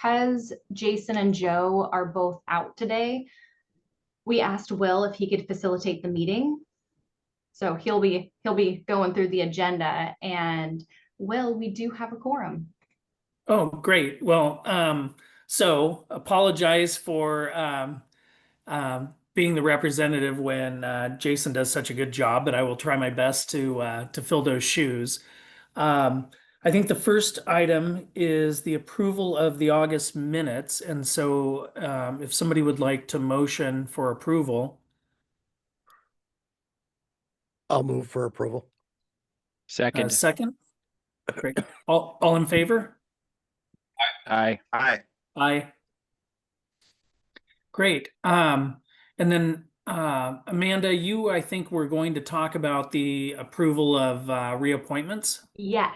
because Jason and Joe are both out today, we asked Will if he could facilitate the meeting. So he'll be going through the agenda, and Will, we do have a quorum. Oh, great. Well, so apologize for being the representative when Jason does such a good job, but I will try my best to fill those shoes. I think the first item is the approval of the August minutes, and so if somebody would like to motion for approval. I'll move for approval. Second. Second. Great. All in favor? Aye. Aye. Aye. Great. And then Amanda, you, I think we're going to talk about the approval of reappointments. Yes.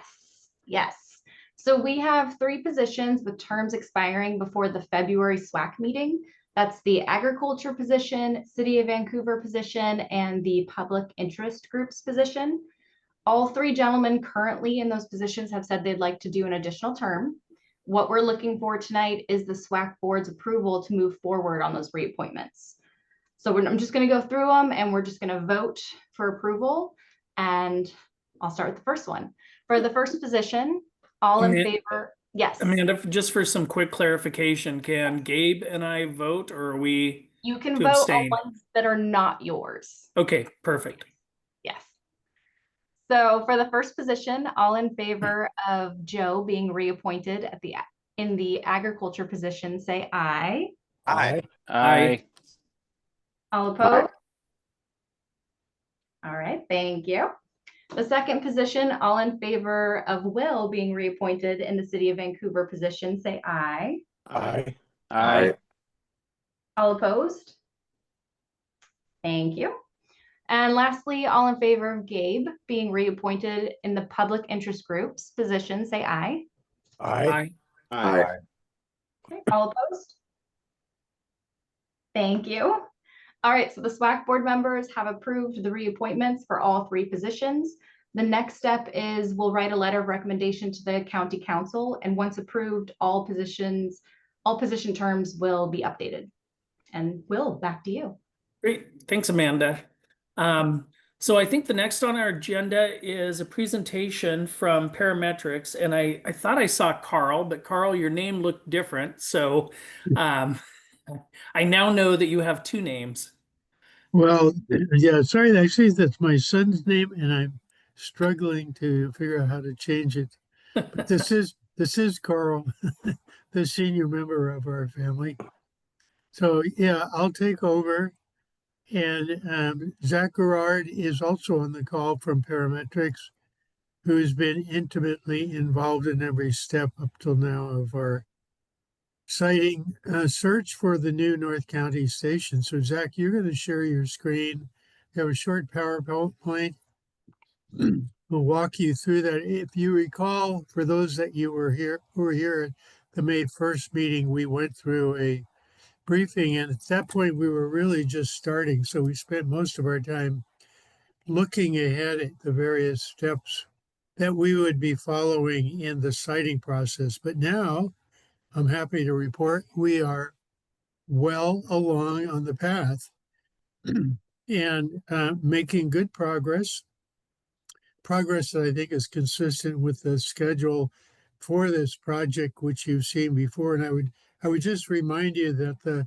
So we have 3 positions with terms expiring before the February SWAC meeting. That's the agriculture position, City of Vancouver position, and the public interest groups position. All 3 gentlemen currently in those positions have said they'd like to do an additional term. What we're looking for tonight is the SWAC board's approval to move forward on those reappointments. So I'm just going to go through them and we're just going to vote for approval. And I'll start with the first one. For the first position, all in favor? Yes. Amanda, just for some quick clarification, can Gabe and I vote, or are we? You can to vote abstain? on ones that are not yours. Okay, perfect. Yes. So for the first position, all in favor of Joe being reappointed in the agriculture position, say aye. Aye. Aye. All opposed? All right, thank you. The second position, all in favor of Will being reappointed in the City of Vancouver position, say aye. Aye. Aye. All opposed? Thank you. And lastly, all in favor of Gabe being reappointed in the public interest groups position, say aye. Aye. Aye. Okay, all opposed? Thank you. All right, so the SWAC board members have approved the reappointments for all 3 positions. The next step is we'll write a letter of recommendation to the county council, and once approved, all position terms will be updated. And Will, back to you. Great. Thanks, Amanda. So I think the next on our agenda is a presentation from Parametrics, and I thought I saw Carl, but Carl, your name looked different. So I now know that you have 2 names. Well, yeah, sorry, actually, that's my son's name, and I'm struggling to figure out how to change it. But this is Carl, the senior member of our family. So yeah, I'll take over. And Zach Gerard is also on the call from Parametrics, who's been intimately involved in every step up till now of our siting search for the new North County station. So Zach, you're going to share your screen. You have a short PowerPoint. We'll walk you through that. If you recall, for those that who were here at the May 1st meeting, we went through a briefing, and at that point we were really just starting. So we spent most of our time looking ahead at the various steps that we would be following in the siting process. But now I'm happy to report we are well along on the path and making good progress that I think is consistent with the schedule for this project, which you've seen before. And I would just remind you that the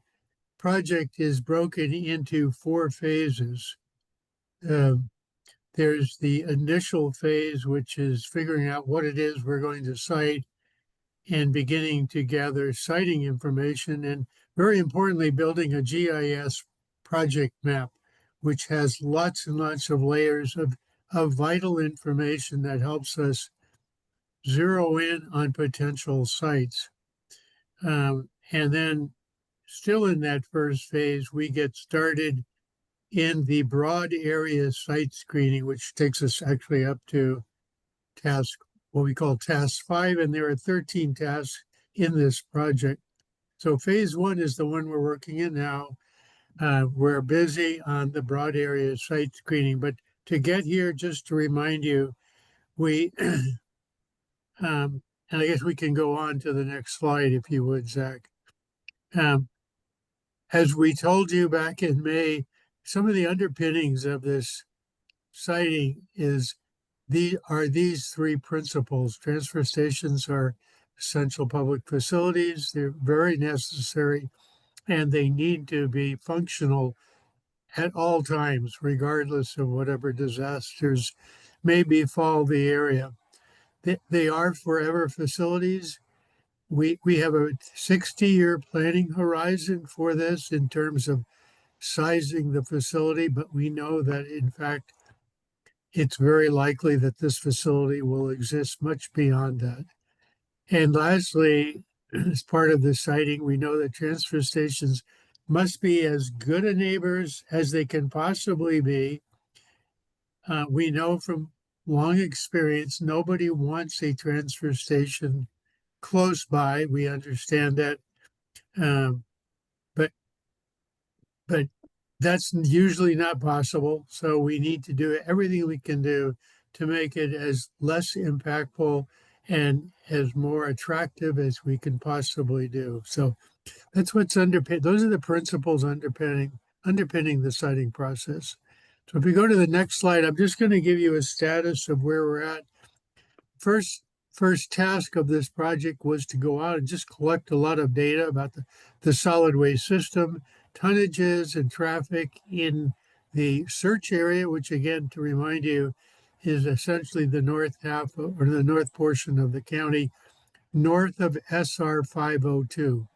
project is broken into 4 phases. There's the initial phase, which is figuring out what it is we're going to site and beginning to gather siting information, and very importantly, building a GIS project map, which has lots and lots of layers of vital information that helps us zero in on potential sites. And then still in that first phase, we get started in the broad area site screening, which takes us actually up to what we call task 5. And there are 13 tasks in this project. So phase 1 is the one we're working in now. We're busy on the broad area site screening, but to get here, just to remind you, we And I guess we can go on to the next slide if you would, Zach. Um, as we told you back in May, some of the underpinnings of this siting are these three principles. Transfer stations are essential public facilities. They're very necessary and they need to be functional at all times, regardless of whatever disasters may befall the area. They are forever facilities. We have a 60-year planning horizon for this in terms of sizing the facility, but we know that in fact, it's very likely that this facility will exist much beyond that. And lastly, as part of the siting, we know that transfer stations must be as good a neighbors as they can possibly be. We know from long experience, nobody wants a transfer station close by. We understand that, but that's usually not possible. So we need to do everything we can do to make it as less impactful and as more attractive as we can possibly do. So that's what's underpinning. Those are the principles underpinning the siting process. So if we go to the next slide, I'm just going to give you a status of where we're at. First task of this project was to go out and just collect a lot of data about the solid waste system, tonnages and traffic in the search area, which again, to remind you, is essentially the north half or the north portion of the county, north of SR 502.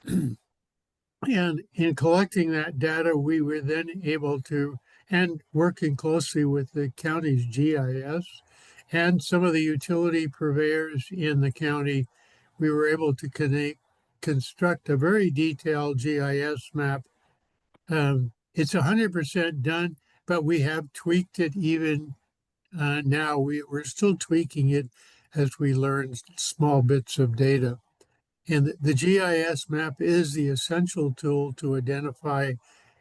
And in collecting that data, we were then able to, and working closely with the county's GIS and some of the utility purveyors in the county, we were able to construct a very detailed GIS map. It's 100% done, but we have tweaked it even now. We're still tweaking it as we learn small bits of data. And the GIS map is the essential tool to identify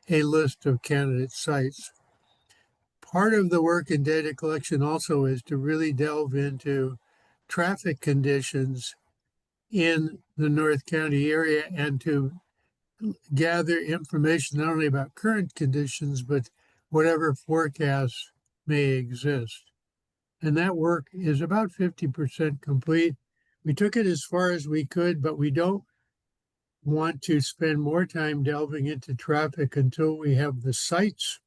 a list of candidate sites. Part of the work in data collection also is to really delve into traffic conditions in the North County area and to gather information not only about current conditions, but whatever forecasts may exist. And that work is about 50% complete. We took it as far as we could, but we don't want to spend more time delving into traffic until we have the sites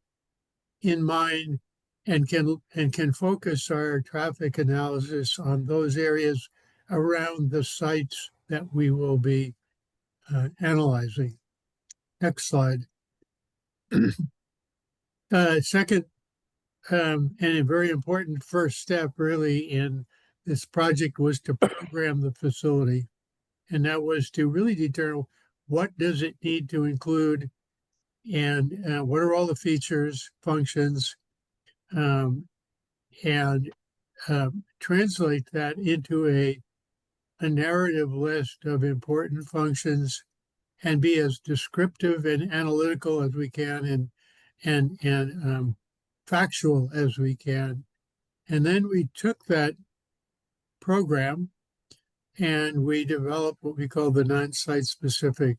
in mind and can focus our traffic analysis on those areas around the sites that we will be analyzing. Next slide. Second, and a very important first step really in this project was to program the facility. And that was to really determine what does it need to include and what are all the features, functions, and translate that into a narrative list of important functions and be as descriptive and analytical as we can and factual as we can. And then we took that program and we developed what we call the non-site specific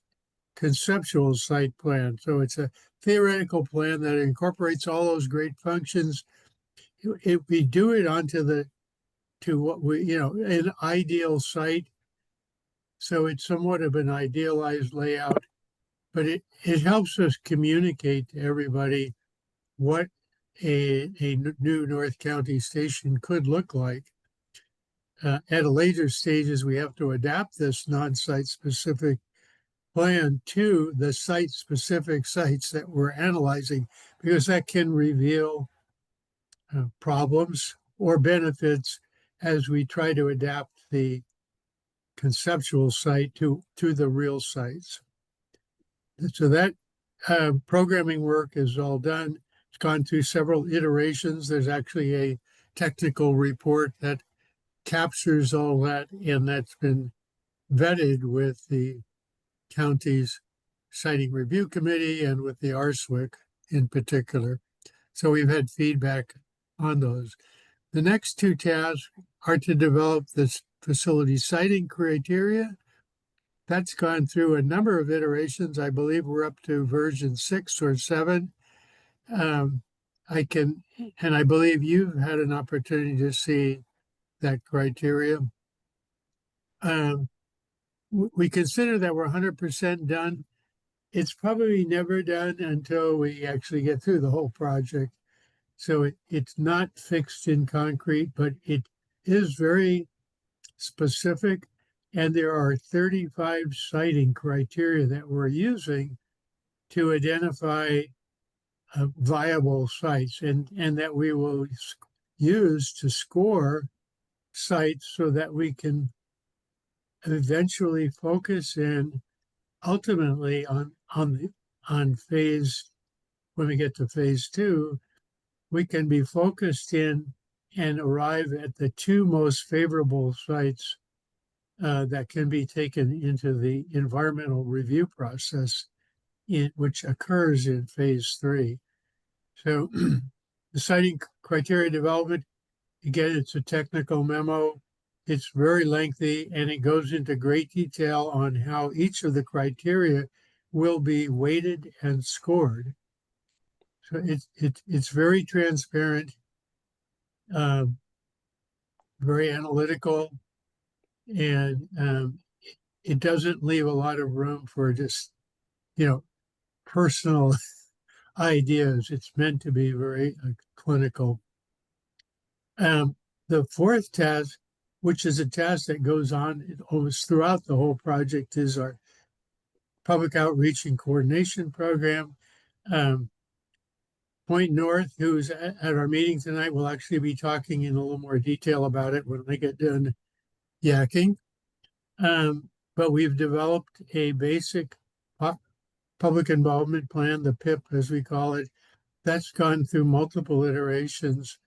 conceptual site plan. So it's a theoretical plan that incorporates all those great functions. If we do it to what we, an ideal site. So it's somewhat of an idealized layout, but it helps us communicate to everybody what a new North County station could look like. At a later stages, we have to adapt this non-site specific plan to the site-specific sites that we're analyzing, because that can reveal problems or benefits as we try to adapt the conceptual site to the real sites. So that programming work is all done. It's gone through several iterations. There's actually a technical report that captures all that, and that's been vetted with the county's siting review committee and with the RSWIC in particular. So we've had feedback on those. The next two tasks are to develop this facility siting criteria. That's gone through a number of iterations. I believe we're up to version 6 or 7. Um, and I believe you've had an opportunity to see that criteria. We consider that we're 100% done. It's probably never done until we actually get through the whole project. So it's not fixed in concrete, but it is very specific. And there are 35 siting criteria that we're using to identify viable sites and that we will use to score sites so that we can eventually focus in ultimately on phase, when we get to phase 2, we can be focused in and arrive at the 2 most favorable sites that can be taken into the environmental review process, which occurs in phase 3. So the siting criteria development, again, it's a technical memo. It's very lengthy and it goes into great detail on how each of the criteria will be weighted and scored. So it's very transparent, very analytical, and it doesn't leave a lot of room for just, personal ideas. It's meant to be very clinical. The 4th task, which is a task that goes on almost throughout the whole project, is our public outreach and coordination program. Point North, who's at our meeting tonight, will actually be talking in a little more detail about it when they get done yakking. But we've developed a basic public involvement plan, the PIP as we call it. That's gone through multiple iterations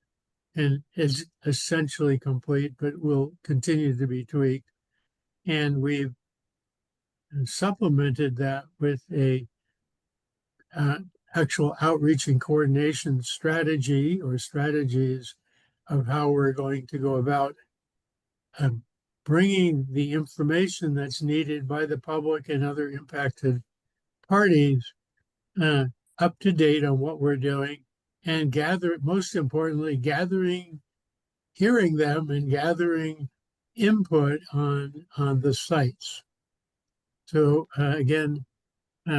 and is essentially complete, but will continue to be tweaked. And we've supplemented that with a actual outreach and coordination strategy or strategies of how we're going to go about bringing the information that's needed by the public and other impacted parties up to date on what we're doing, and most importantly, hearing them and gathering input on the sites. So again,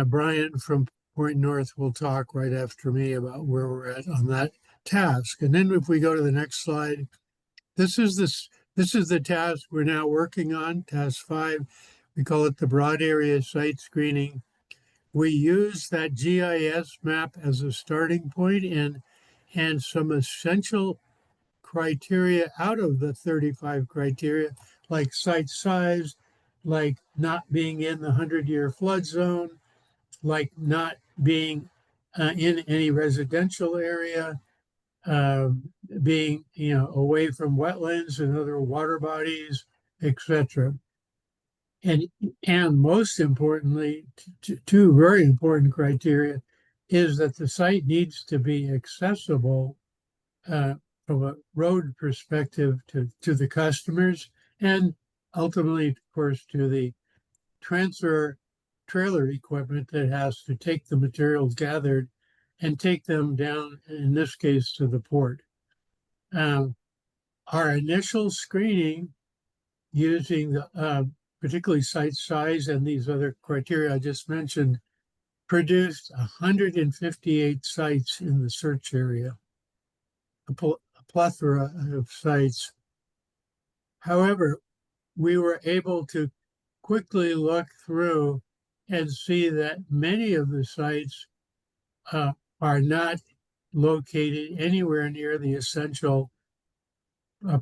Brian from Point North will talk right after me about where we're at on that task. And then if we go to the next slide, this is the task we're now working on, task 5. We call it the broad area site screening. We use that GIS map as a starting point and some essential criteria out of the 35 criteria, like site size, like not being in the 100-year flood zone, like not being in any residential area, being away from wetlands and other water bodies, etc. And most importantly, 2 very important criteria is that the site needs to be accessible from a road perspective to the customers, and ultimately, of course, to the transfer trailer equipment that has to take the materials gathered and take them down, in this case, to the port. Our initial screening using the particularly site size and these other criteria I just mentioned, produced 158 sites in the search area, a plethora of sites. However, we were able to quickly look through and see that many of the sites are not located anywhere near the essential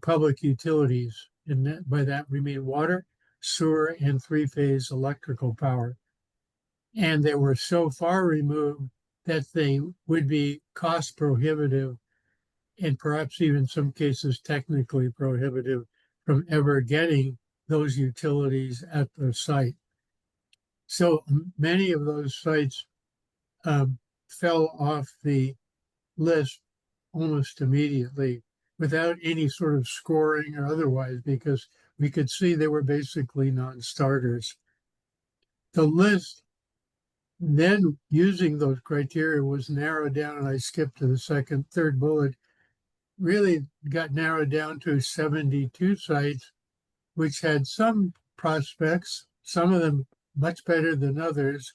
public utilities. And by that we mean water, sewer, and 3-phase electrical power. And they were so far removed that they would be cost prohibitive and perhaps even in some cases technically prohibitive from ever getting those utilities at the site. So many of those sites fell off the list almost immediately without any sort of scoring or otherwise, because we could see they were basically non-starters. The list then, using those criteria, was narrowed down, and I skipped to the third bullet, really got narrowed down to 72 sites, which had some prospects, some of them much better than others.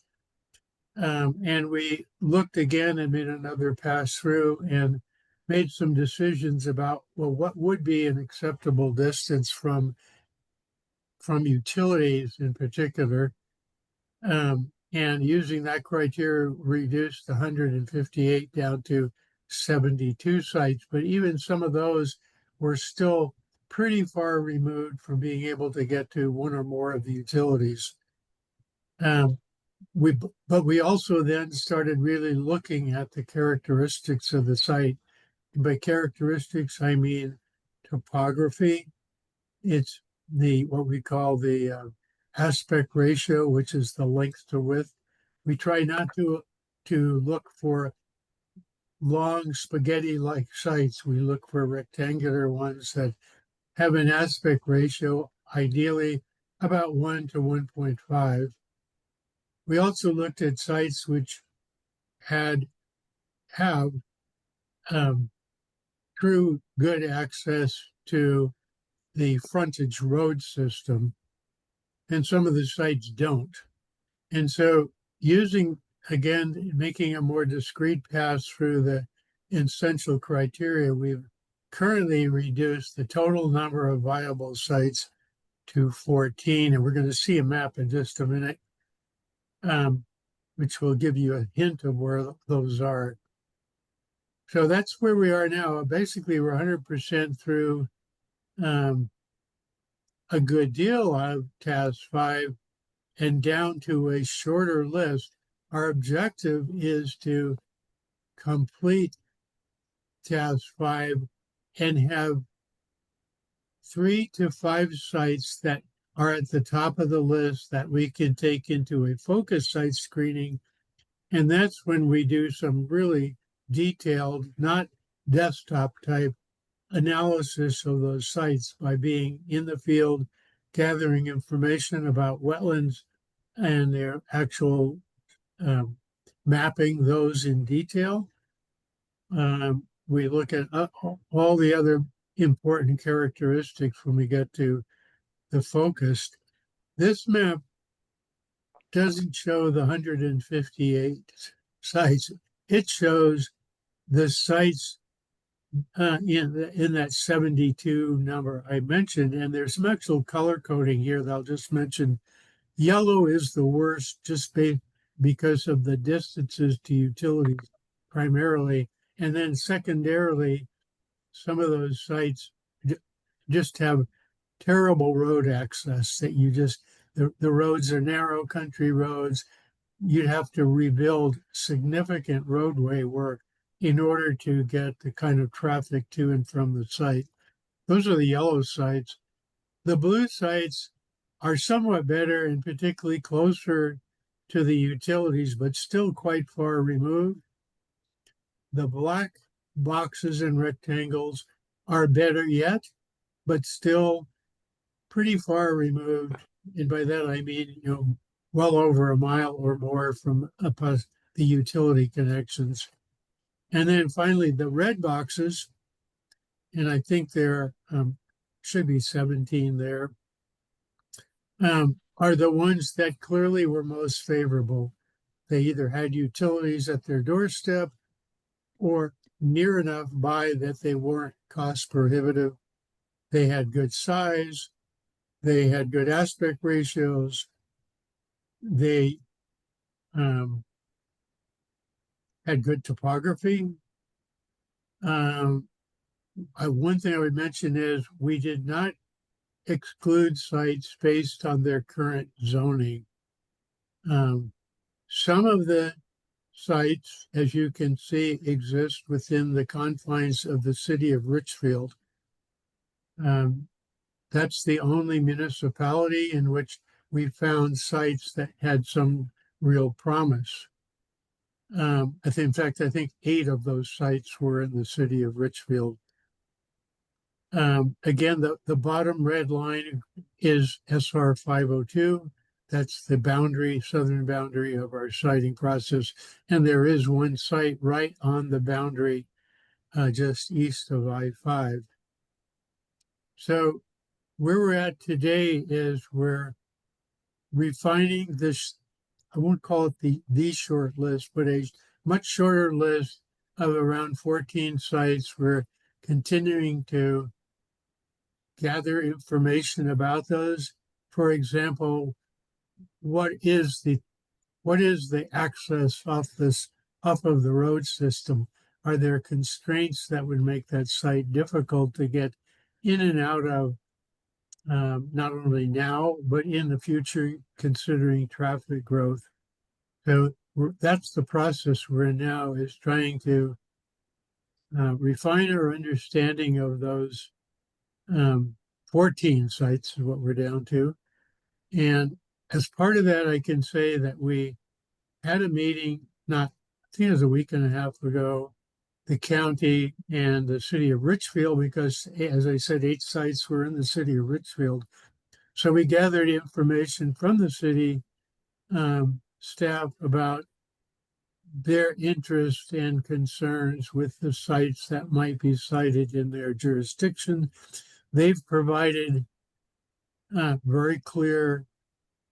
And we looked again and made another pass through and made some decisions about, well, what would be an acceptable distance from utilities in particular. And using that criteria, reduced 158 down to 72 sites. But even some of those were still pretty far removed from being able to get to one or more of the utilities. But we also then started really looking at the characteristics of the site. And by characteristics, I mean topography. It's what we call the aspect ratio, which is the length to width. We try not to look for long spaghetti-like sites. We look for rectangular ones that have an aspect ratio, ideally about 1 to 1.5. We also looked at sites which have true good access to the frontage road system, and some of the sites don't. And so again, making a more discrete pass through the essential criteria, we've currently reduced the total number of viable sites to 14. And we're going to see a map in just a minute, which will give you a hint of where those are. So that's where we are now. Basically, we're 100% through a good deal of Task 5 and down to a shorter list. Our objective is to complete Task 5 and have 3 to 5 sites that are at the top of the list that we can take into a focus site screening. And that's when we do some really detailed, not desktop type analysis of those sites by being in the field, gathering information about wetlands and their actual mapping those in detail. We look at all the other important characteristics when we get to the focused. This map doesn't show the 158 sites. It shows the sites in that 72 number I mentioned, and there's some actual color coding here that I'll just mention. Yellow is the worst, just because of the distances to utilities primarily, and then secondarily, some of those sites just have terrible road access that the roads are narrow country roads. You'd have to rebuild significant roadway work in order to get the kind of traffic to and from the site. Those are the yellow sites. The blue sites are somewhat better and particularly closer to the utilities, but still quite far removed. The black boxes and rectangles are better yet, but still pretty far removed. And by that, I mean, well over a mile or more from the utility connections. And then finally, the red boxes, and I think there should be 17 there, are the ones that clearly were most favorable. They either had utilities at their doorstep or near enough by that they weren't cost prohibitive. They had good size. They had good aspect ratios. They had good topography. One thing I would mention is we did not exclude sites based on their current zoning. Some of the sites, as you can see, exist within the confines of the city of Richfield. That's the only municipality in which we found sites that had some real promise. In fact, I think 8 of those sites were in the city of Richfield. Again, the bottom red line is SR 502. That's the boundary, southern boundary of our siting process. And there is one site right on the boundary just east of I-5. So where we're at today is we're refining this, I won't call it the short list, but a much shorter list of around 14 sites. We're continuing to gather information about those. For example, what is the access off of the road system? Are there constraints that would make that site difficult to get in and out of, not only now, but in the future, considering traffic growth? So that's the process we're in now, is trying to refine our understanding of those 14 sites is what we're down to. And as part of that, I can say that we had a meeting, I think it was a week and a half ago, the county and the city of Richfield, because as I said, 8 sites were in the city of Richfield. So we gathered information from the city staff about their interest and concerns with the sites that might be cited in their jurisdiction. They've provided very clear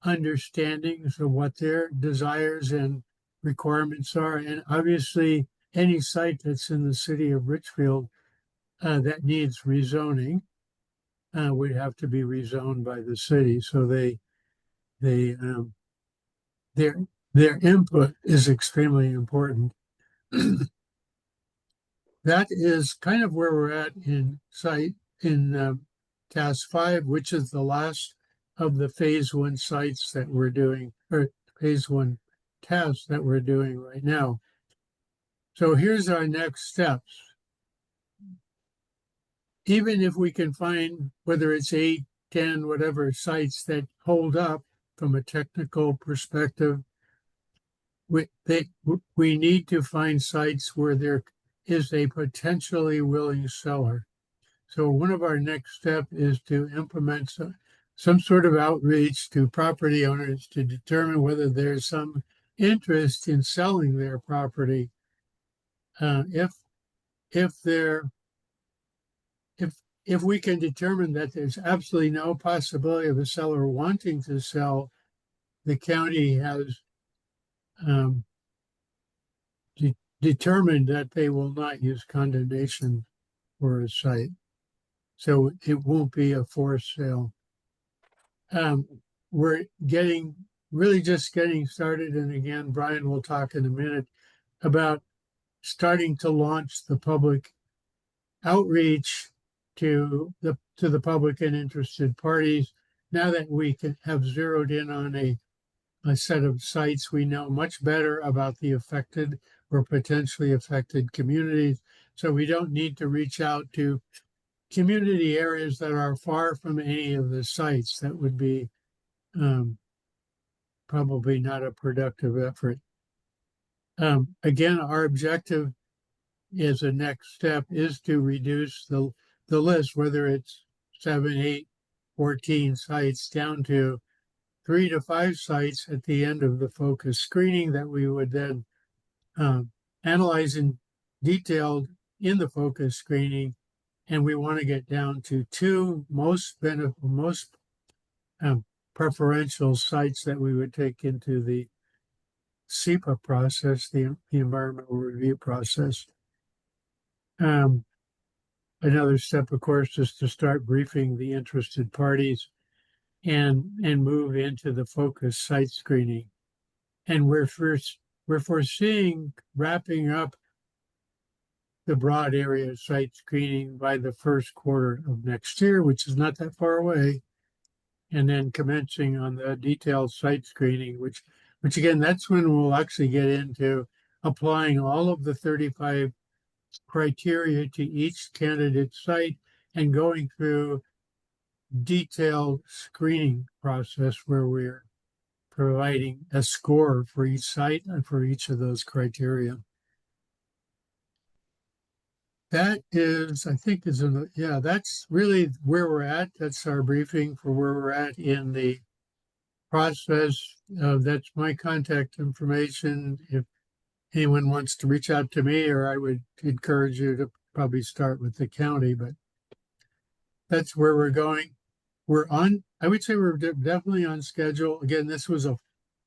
understandings of what their desires and requirements are. And obviously, any site that's in the city of Richfield that needs rezoning would have to be rezoned by the city. So their input is extremely important. That is kind of where we're at in task 5, which is the last of the phase 1 sites that we're doing, or phase 1 tasks that we're doing right now. So here's our next steps. Even if we can find, whether it's 8, 10, whatever sites that hold up from a technical perspective, we need to find sites where there is a potentially willing seller. So one of our next steps is to implement some sort of outreach to property owners to determine whether there's some interest in selling their property. If we can determine that there's absolutely no possibility of a seller wanting to sell, the county has determined that they will not use condemnation for a site. So it won't be a forced sale. We're really just getting started. And again, Brian will talk in a minute about starting to launch the public outreach to the public and interested parties. Now that we can have zeroed in on a set of sites, we know much better about the affected or potentially affected communities. So we don't need to reach out to community areas that are far from any of the sites. That would be probably not a productive effort. Again, our objective as a next step is to reduce the list, whether it's 7, 8, 14 sites, down to 3 to 5 sites at the end of the focus screening that we would then analyze in detail in the focus screening. And we want to get down to 2 most preferential sites that we would take into the SEPA process, the environmental review process. Another step, of course, is to start briefing the interested parties and move into the focus site screening. And we're foreseeing wrapping up the broad area site screening by the first quarter of next year, which is not that far away, and then commencing on the detailed site screening, which again, that's when we'll actually get into applying all of the 35 criteria to each candidate site and going through detailed screening process where we're providing a score for each site and for each of those criteria. That is, I think is, yeah, that's really where we're at. That's our briefing for where we're at in the process. That's my contact information. If anyone wants to reach out to me, or I would encourage you to probably start with the county, but that's where we're going. I would say we're definitely on schedule. Again, this was it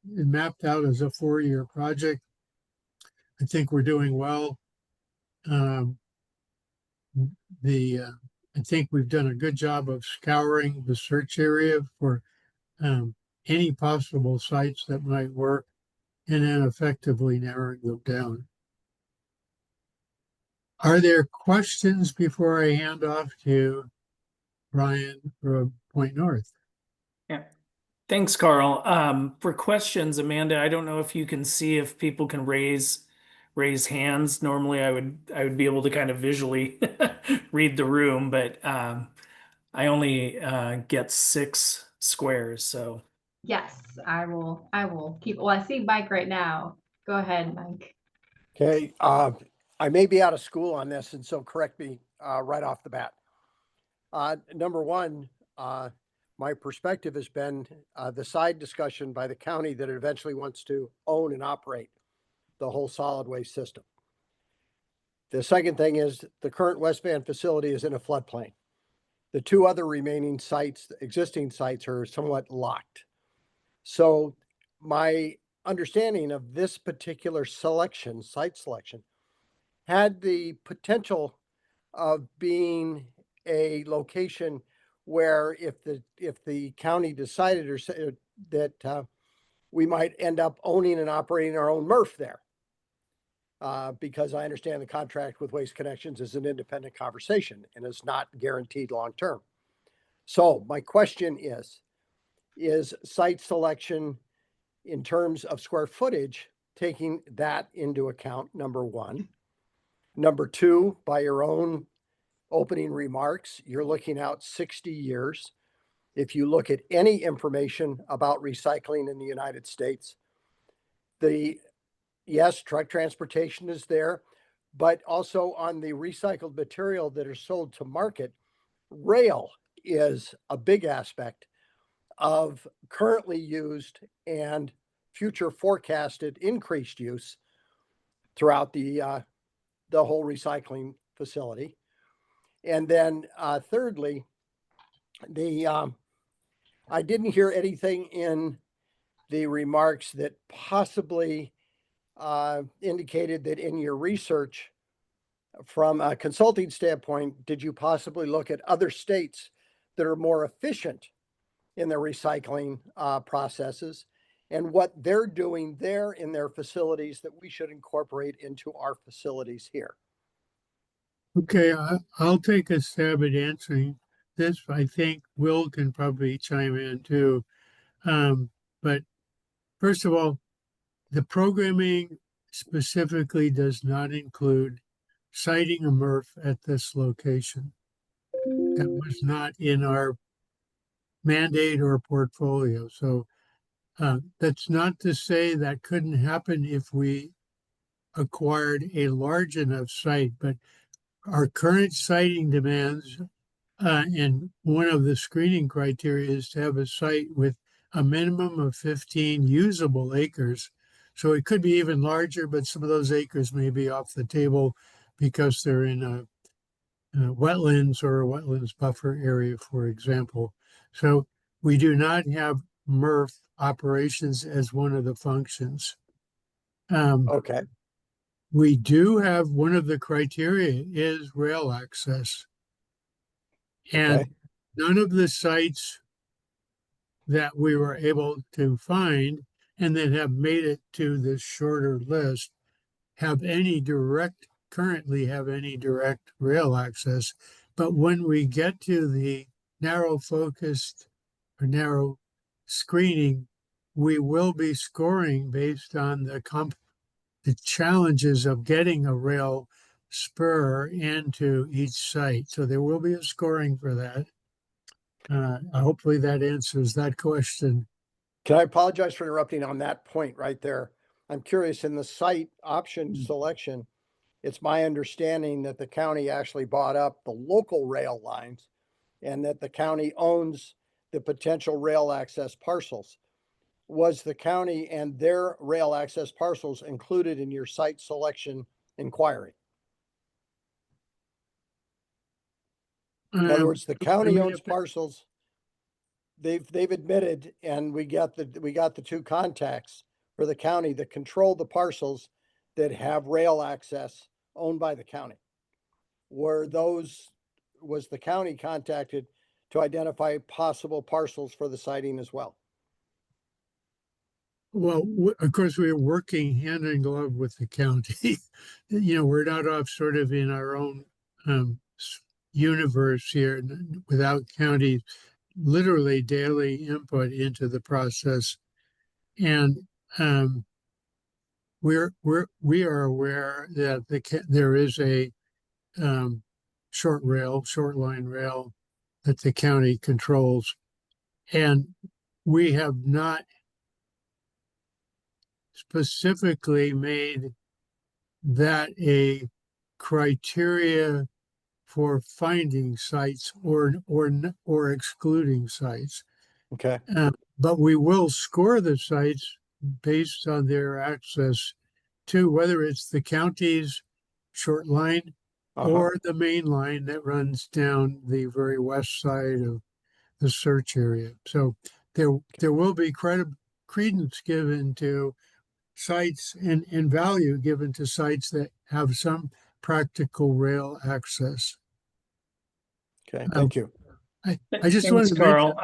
mapped out as a 4-year project. I think we're doing well. Um, I think we've done a good job of scouring the search area for any possible sites that might work and then effectively narrowing them down. Are there questions before I hand off to Brian from Point North? Yeah. Thanks, Carl. For questions, Amanda, I don't know if you can see if people can raise hands. Normally I would be able to kind of visually read the room, but I only get 6 squares, so. Yes, I will keep, well, I see Mike right now. Go ahead, Mike. Okay, I may be out of school on this, and so correct me right off the bat. Number one, my perspective has been the side discussion by the county that it eventually wants to own and operate the whole solid waste system. The second thing is the current West Van facility is in a floodplain. The 2 other remaining sites, existing sites, are somewhat locked. So my understanding of this particular site selection, had the potential of being a location where if the county decided or said that we might end up owning and operating our own MRF there. Because I understand the contract with Waste Connections is an independent conversation and is not guaranteed long-term. So my question is site selection in terms of square footage, taking that into account, number one. Number two, by your own opening remarks, you're looking out 60 years. If you look at any information about recycling in the United States, yes, truck transportation is there, but also on the recycled material that are sold to market, rail is a big aspect of currently used and future forecasted increased use throughout the whole recycling facility. And then thirdly, I didn't hear anything in the remarks that possibly indicated that in your research from a consulting standpoint, did you possibly look at other states that are more efficient in their recycling processes and what they're doing there in their facilities that we should incorporate into our facilities here? Okay, I'll take a stab at answering this. I think Will can probably chime in too. But first of all, the programming specifically does not include siting a MRF at this location. That was not in our mandate or portfolio. So that's not to say that couldn't happen if we acquired a large enough site, but our current siting demands, and one of the screening criteria is to have a site with a minimum of 15 usable acres. So it could be even larger, but some of those acres may be off the table because they're in a wetlands or a wetlands buffer area, for example. So we do not have MRF operations as one of the functions. Okay. We do have one of the criteria is rail access. And Okay. none of the sites that we were able to find and that have made it to this shorter list currently have any direct rail access. But when we get to the narrow focused or narrow screening, we will be scoring based on the challenges of getting a rail spur into each site. So there will be a scoring for that. Hopefully that answers that question. Can I apologize for interrupting on that point right there? I'm curious in the site option selection, it's my understanding that the county actually bought up the local rail lines and that the county owns the potential rail access parcels. Was the county and their rail access parcels included in your site selection inquiry? In other words, the county we owns have to- parcels. They've admitted, and we got the two contacts for the county that control the parcels that have rail access owned by the county. Was the county contacted to identify possible parcels for the siting as well? Well, of course, we're working hand in glove with the county. We're not off sort of in our own universe here without county literally daily input into the process. And we are aware that there is a short line rail that the county controls, and we have not specifically made that a criteria for finding sites or excluding sites. Okay. But we will score the sites based on their access to whether it's the county's short line or the main line that runs down the very west side of the search area. So there will be credence given to sites and value given to sites that have some practical rail access. Okay, thank you. I just Thanks, wanted to mention, Carl.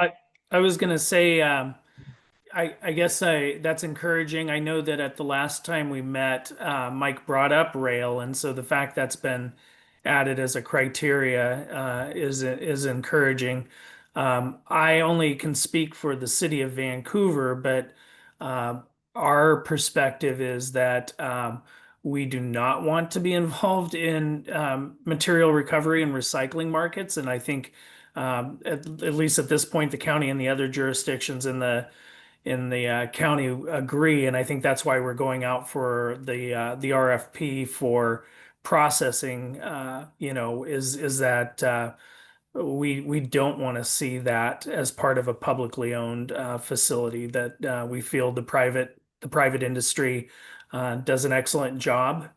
I was gonna say, I guess that's encouraging. I know that at the last time we met, Mike brought up rail, and so the fact that's been added as a criteria is encouraging. I only can speak for the city of Vancouver, but our perspective is that we do not want to be involved in material recovery and recycling markets, and I think at least at this point, the county and the other jurisdictions in the county agree, and I think that's why we're going out for the RFP for processing. Is that we don't want to see that as part of a publicly owned facility. That we feel the private industry does an excellent job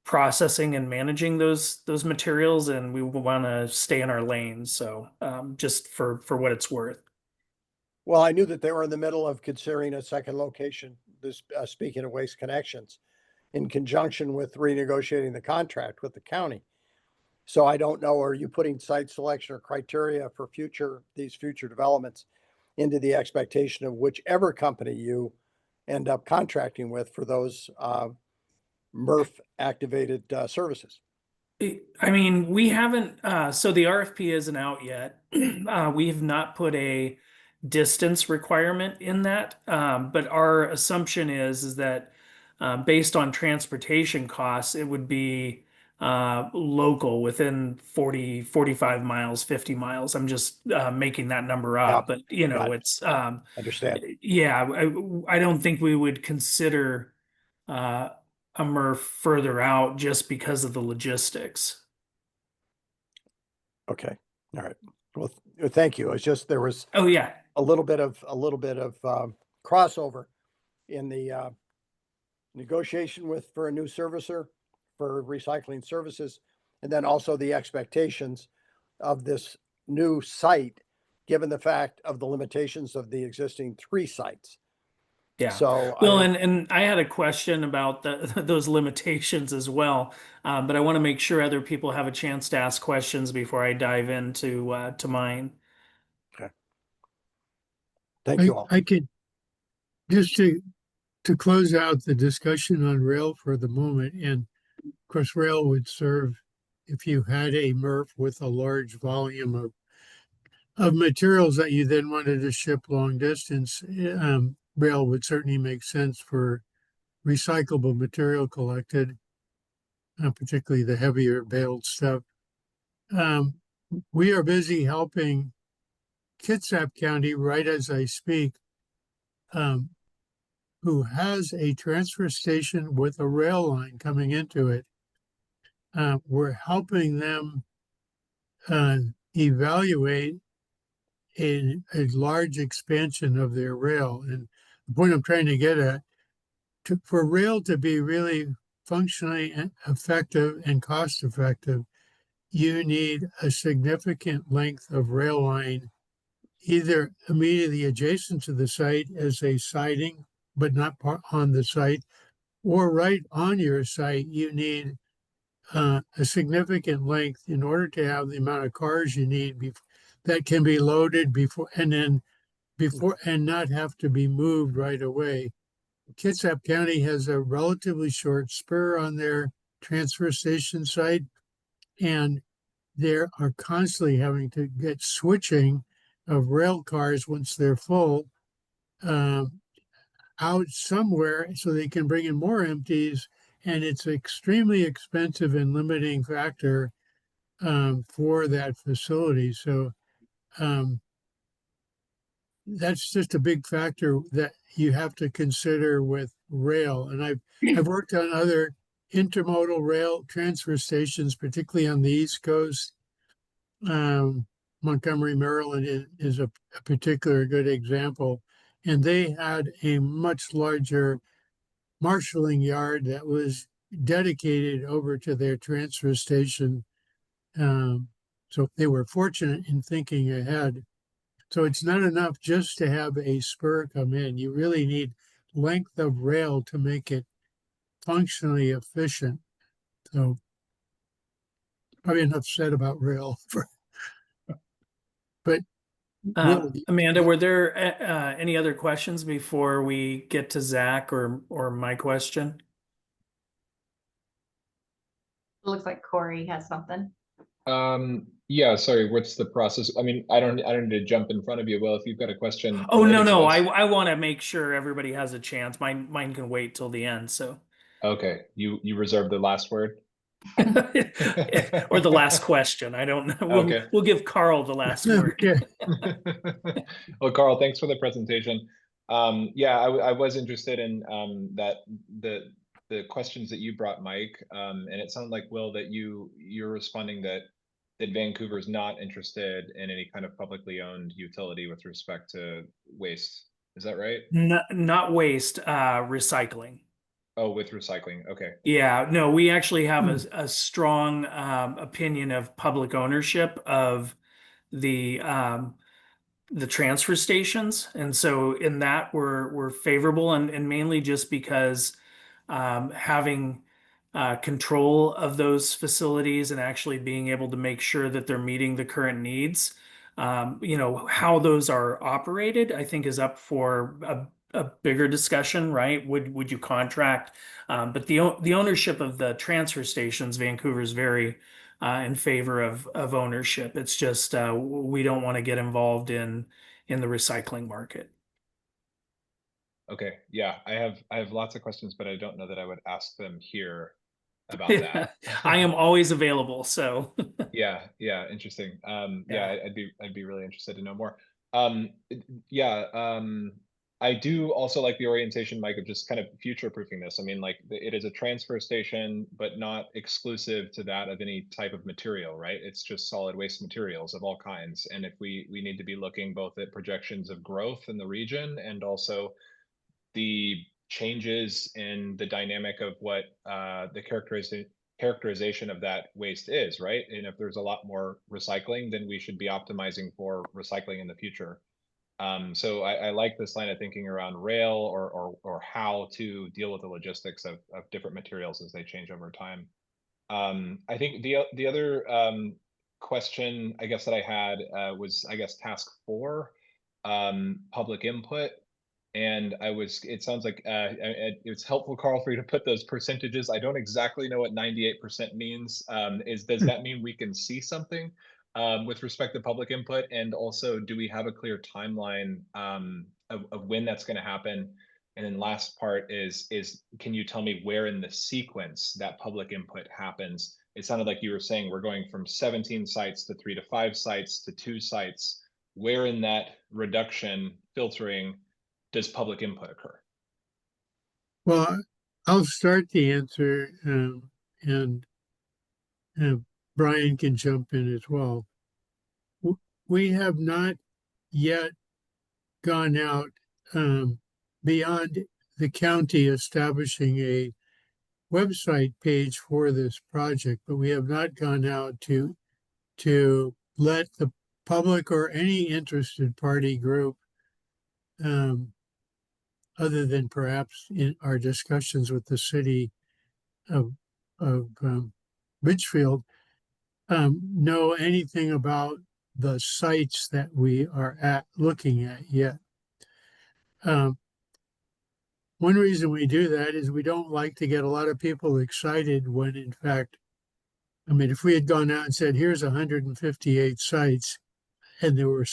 processing and managing those materials, and we want to stay in our lanes. So just for what it's worth. Well, I knew that they were in the middle of considering a second location, this, speaking of Waste Connections, in conjunction with renegotiating the contract with the county. So I don't know, are you putting site selection or criteria for these future developments into the expectation of whichever company you end up contracting with for those MRF activated services? I mean, we haven't, so the RFP isn't out yet. We have not put a distance requirement in that. But our assumption is that based on transportation costs, it would be local within 45 miles, 50 miles. I'm just making that number up, but got it. it's, Understand. yeah, I don't think we would consider a MRF further out just because of the logistics. Okay. All right. Well, thank you. It's just, there was Oh yeah. a little bit of crossover in the negotiation for a new servicer for recycling services, and then also the expectations of this new site, given the fact of the limitations of the existing 3 sites. Yeah. So Well, and I had a question about those limitations as well, but I want to make sure other people have a chance to ask questions before I dive into to mine. thank you all. I could just to close out the discussion on rail for the moment, and of course, rail would serve if you had a MRF with a large volume of materials that you then wanted to ship long distance. Rail would certainly make sense for recyclable material collected, particularly the heavier baled stuff. We are busy helping Kitsap County right as I speak, who has a transfer station with a rail line coming into it. We're helping them evaluate a large expansion of their rail. And the point I'm trying to get at, for rail to be really functionally effective and cost effective, you need a significant length of rail line, either immediately adjacent to the site as a siding, but not on the site, or right on your site. You need a significant length in order to have the amount of cars you need that can be loaded before and not have to be moved right away. Kitsap County has a relatively short spur on their transfer station site, and they are constantly having to get switching of rail cars once they're full out somewhere so they can bring in more empties. And it's an extremely expensive and limiting factor for that facility. So that's just a big factor that you have to consider with rail. And I've worked on other intermodal rail transfer stations, particularly on the East Coast. Montgomery, Maryland is a particular good example. And they had a much larger marshaling yard that was dedicated over to their transfer station. So they were fortunate in thinking ahead. So it's not enough just to have a spur come in. You really need length of rail to make it functionally efficient. So probably enough said about rail. But Will, Amanda, were there any other questions before we get to Zach or my question? It looks like Corey has something. Yeah, sorry, what's the process? I mean, I don't need to jump in front of you. Well, if you've got a question. Oh, no, related to no. this- I want to make sure everybody has a chance. Mine can wait till the end. So, Okay, you reserve the last word. or the last question. I don't know. Okay. We'll give Carl the last word. okay. Well, Carl, thanks for the presentation. Yeah, I was interested in that the questions that you brought, Mike, and it sounded like, Will, that you're responding that Vancouver is not interested in any kind of publicly owned utility with respect to waste. Is that right? Not waste, recycling. Oh, with recycling. Okay. Yeah, no, we actually have a strong opinion of public ownership of the transfer stations, and so in that we're favorable, and mainly just because having control of those facilities and actually being able to make sure that they're meeting the current needs. How those are operated, I think, is up for a bigger discussion, right? Would you contract? But the ownership of the transfer stations, Vancouver is very in favor of ownership. It's just we don't want to get involved in the recycling market. Okay. Yeah, I have lots of questions, but I don't know that I would ask them here about that. I am always available, so Yeah, interesting. Yeah. I'd be really interested to know more. I do also like the orientation, Mike, of just kind of future proofing this. I mean, like it is a transfer station, but not exclusive to that of any type of material, right? It's just solid waste materials of all kinds. And if we need to be looking both at projections of growth in the region and also the changes in the dynamic of what the characterization of that waste is, right? And if there's a lot more recycling, then we should be optimizing for recycling in the future. So I like this line of thinking around rail or how to deal with the logistics of different materials as they change over time. I think the other question I guess that I had was, I guess, task 4, public input. And it sounds like it's helpful, Carl, for you to put those percentages. I don't exactly know what 98% means. Does that mean we can see something with respect to public input? And also, do we have a clear timeline of when that's going to happen? And then last part is can you tell me where in the sequence that public input happens? It sounded like you were saying we're going from 17 sites to 3 to 5 sites to 2 sites. Where in that reduction filtering does public input occur? Well, I'll start the answer, and Brian can jump in as well. We have not yet gone out beyond the county establishing a website page for this project, but we have not gone out to let the public or any interested party group, other than perhaps in our discussions with the city of Ridgefield, know anything about the sites that we are looking at yet. One reason we do that is we don't like to get a lot of people excited when, in fact, I mean, if we had gone out and said, here's 158 sites, and they were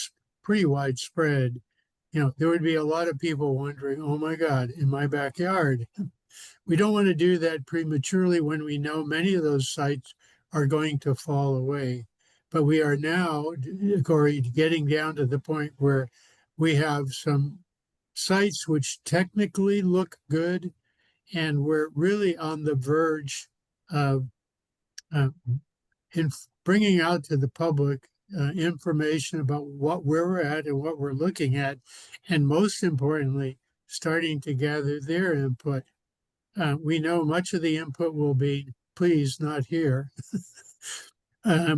pretty widespread, there would be a lot of people wondering, oh my God, in my backyard. We don't want to do that prematurely when we know many of those sites are going to fall away. But we are now, Corey, getting down to the point where we have some sites which technically look good, and we're really on the verge of in bringing out to the public information about where we're at and what we're looking at, and most importantly, starting to gather their input. We know much of the input will be, please not here,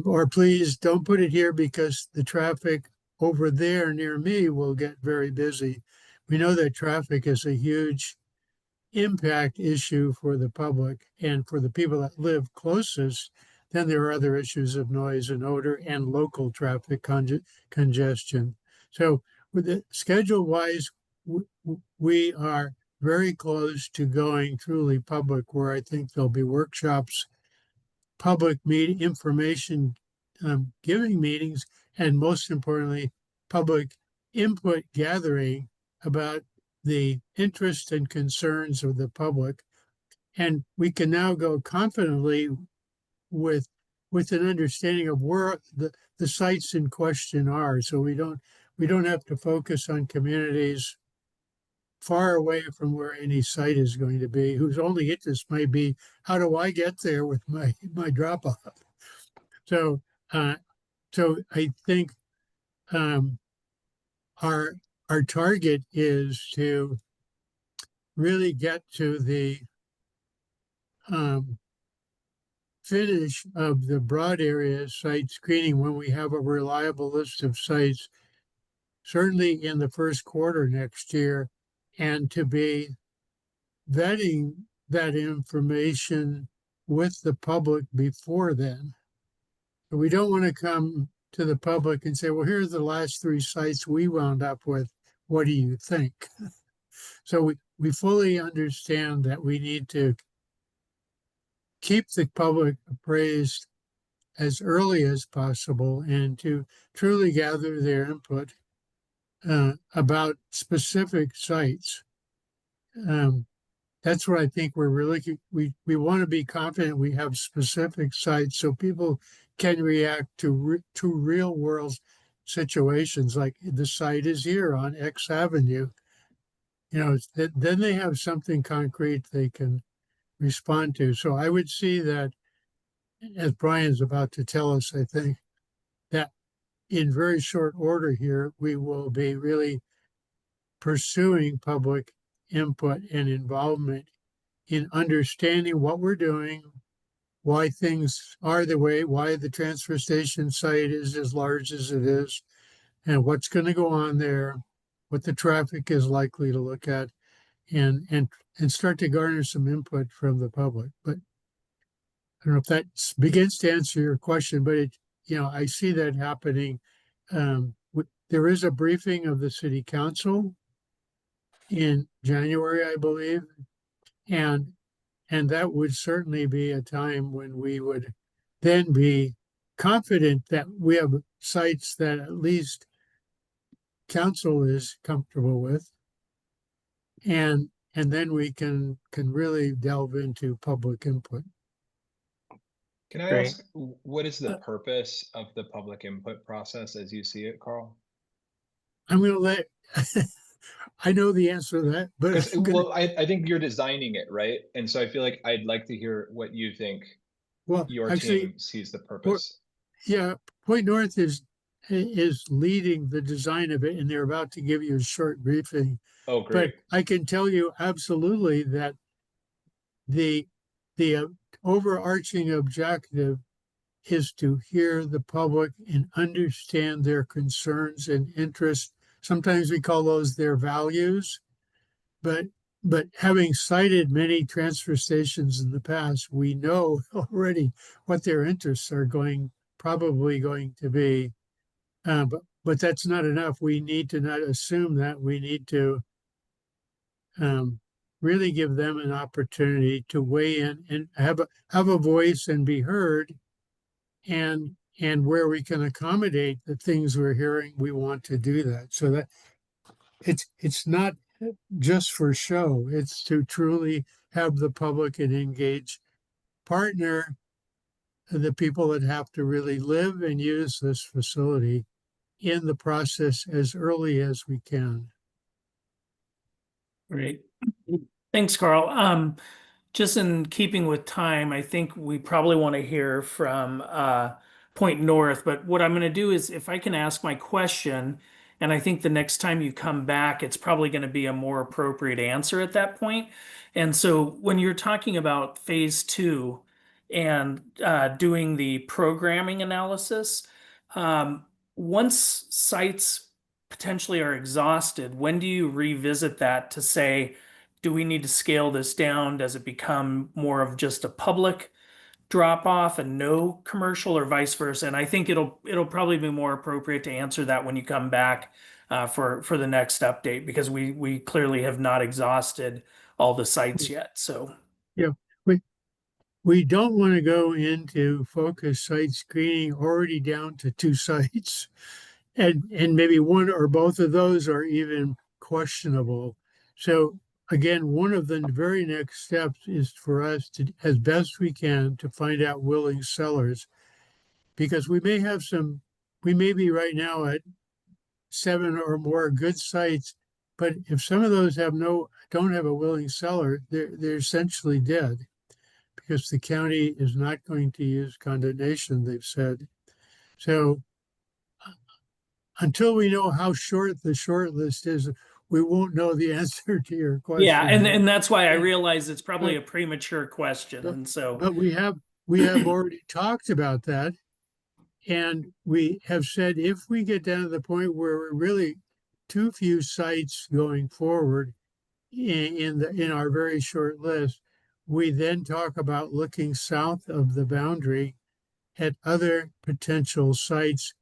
or please don't put it here because the traffic over there near me will get very busy. We know that traffic is a huge impact issue for the public and for the people that live closest. Then there are other issues of noise and odor and local traffic congestion. So with the schedule wise, we are very close to going truly public, where I think there'll be workshops, public information giving meetings, and most importantly, public input gathering about the interests and concerns of the public. And we can now go confidently with an understanding of where the sites in question are. So we don't have to focus on communities far away from where any site is going to be, whose only interest may be, how do I get there with my drop off? So I think our target is to really get to the finish of the broad area site screening when we have a reliable list of sites, certainly in the first quarter next year, and to be vetting that information with the public before then. But we don't want to come to the public and say, well, here's the last 3 sites we wound up with. What do you think? So we fully understand that we need to keep the public appraised as early as possible and to truly gather their input about specific sites. That's what I think we're really, we want to be confident we have specific sites so people can react to real world situations, like the site is here on X Avenue. Then they have something concrete they can respond to. So I would see that, as Brian's about to tell us, I think that in very short order here, we will be really pursuing public input and involvement in understanding what we're doing, why things are the way, why the transfer station site is as large as it is, and what's going to go on there, what the traffic is likely to look at, and start to garner some input from the public. But I don't know if that begins to answer your question, but I see that happening. There is a briefing of the city council in January, I believe, and that would certainly be a time when we would then be confident that we have sites that at least council is comfortable with, and then we can really delve into public input. Can I Great. ask, what is the purpose of the public input process as you see it, Carl? I'm going to let I know the answer to that, but Because, I'm gonna, well, I think you're designing it, right? And so I feel like I'd like to hear what you think well, your actually, team sees the purpose. yeah, Point North is leading the design of it, and they're about to give you a short briefing. Oh, But great. I can tell you absolutely that the the overarching objective is to hear the public and understand their concerns and interests. Sometimes we call those their values, but having cited many transfer stations in the past, we know already what their interests are probably going to be. But that's not enough. We need to not assume that. We need to really give them an opportunity to weigh in and have a voice and be heard, and where we can accommodate the things we're hearing, we want to do that. So that it's not just for show. It's to truly have the public and engage partner the people that have to really live and use this facility in the process as early as we can. Great. Thanks, Carl. Just in keeping with time, I think we probably want to hear from Point North, but what I'm going to do is if I can ask my question, and I think the next time you come back, it's probably going to be a more appropriate answer at that point. And so when you're talking about phase 2 and doing the programming analysis, once sites potentially are exhausted, when do you revisit that to say, do we need to scale this down? Does it become more of just a public drop off and no commercial, or vice versa? And I think it'll probably be more appropriate to answer that when you come back for the next update, because we clearly have not exhausted all the sites yet. So Yeah, we don't want to go into focus site screening already down to 2 sites. And maybe one or both of those are even questionable. So again, one of the very next steps is for us to, as best we can, to find out willing sellers, because we may be right now at 7 or more good sites, but if some of those don't have a willing seller, they're essentially dead, because the county is not going to use condemnation, they've said. So until we know how short the short list is, we won't know the answer to your question. yeah, and that's why I Yeah. realize it's probably a premature question. But- And so But we have already talked about that. And we have said, if we get down to the point where we're really too few sites going forward in our very short list, we then talk about looking south of the boundary at other potential sites,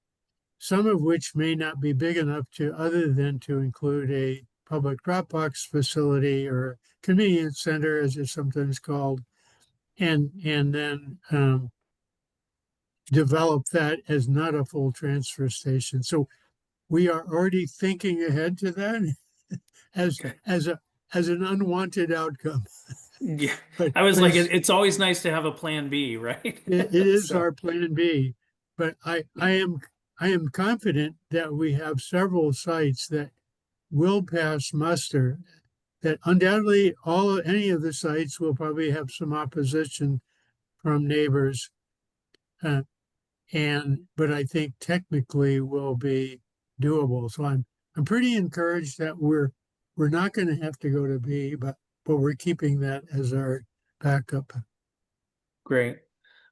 some of which may not be big enough other than to include a public Dropbox facility or convenience center, as it's sometimes called, and then develop that as not a full transfer station. So we are already thinking ahead to that as Okay. as an unwanted outcome. yeah, But I was like, it's- it's always nice to have a plan B, right? it is So- our plan B. But I am confident that we have several sites that will pass muster, that undoubtedly any of the sites will probably have some opposition from neighbors. But I think technically will be doable. So I'm pretty encouraged that we're not going to have to go to B, but we're keeping that as our backup. Great.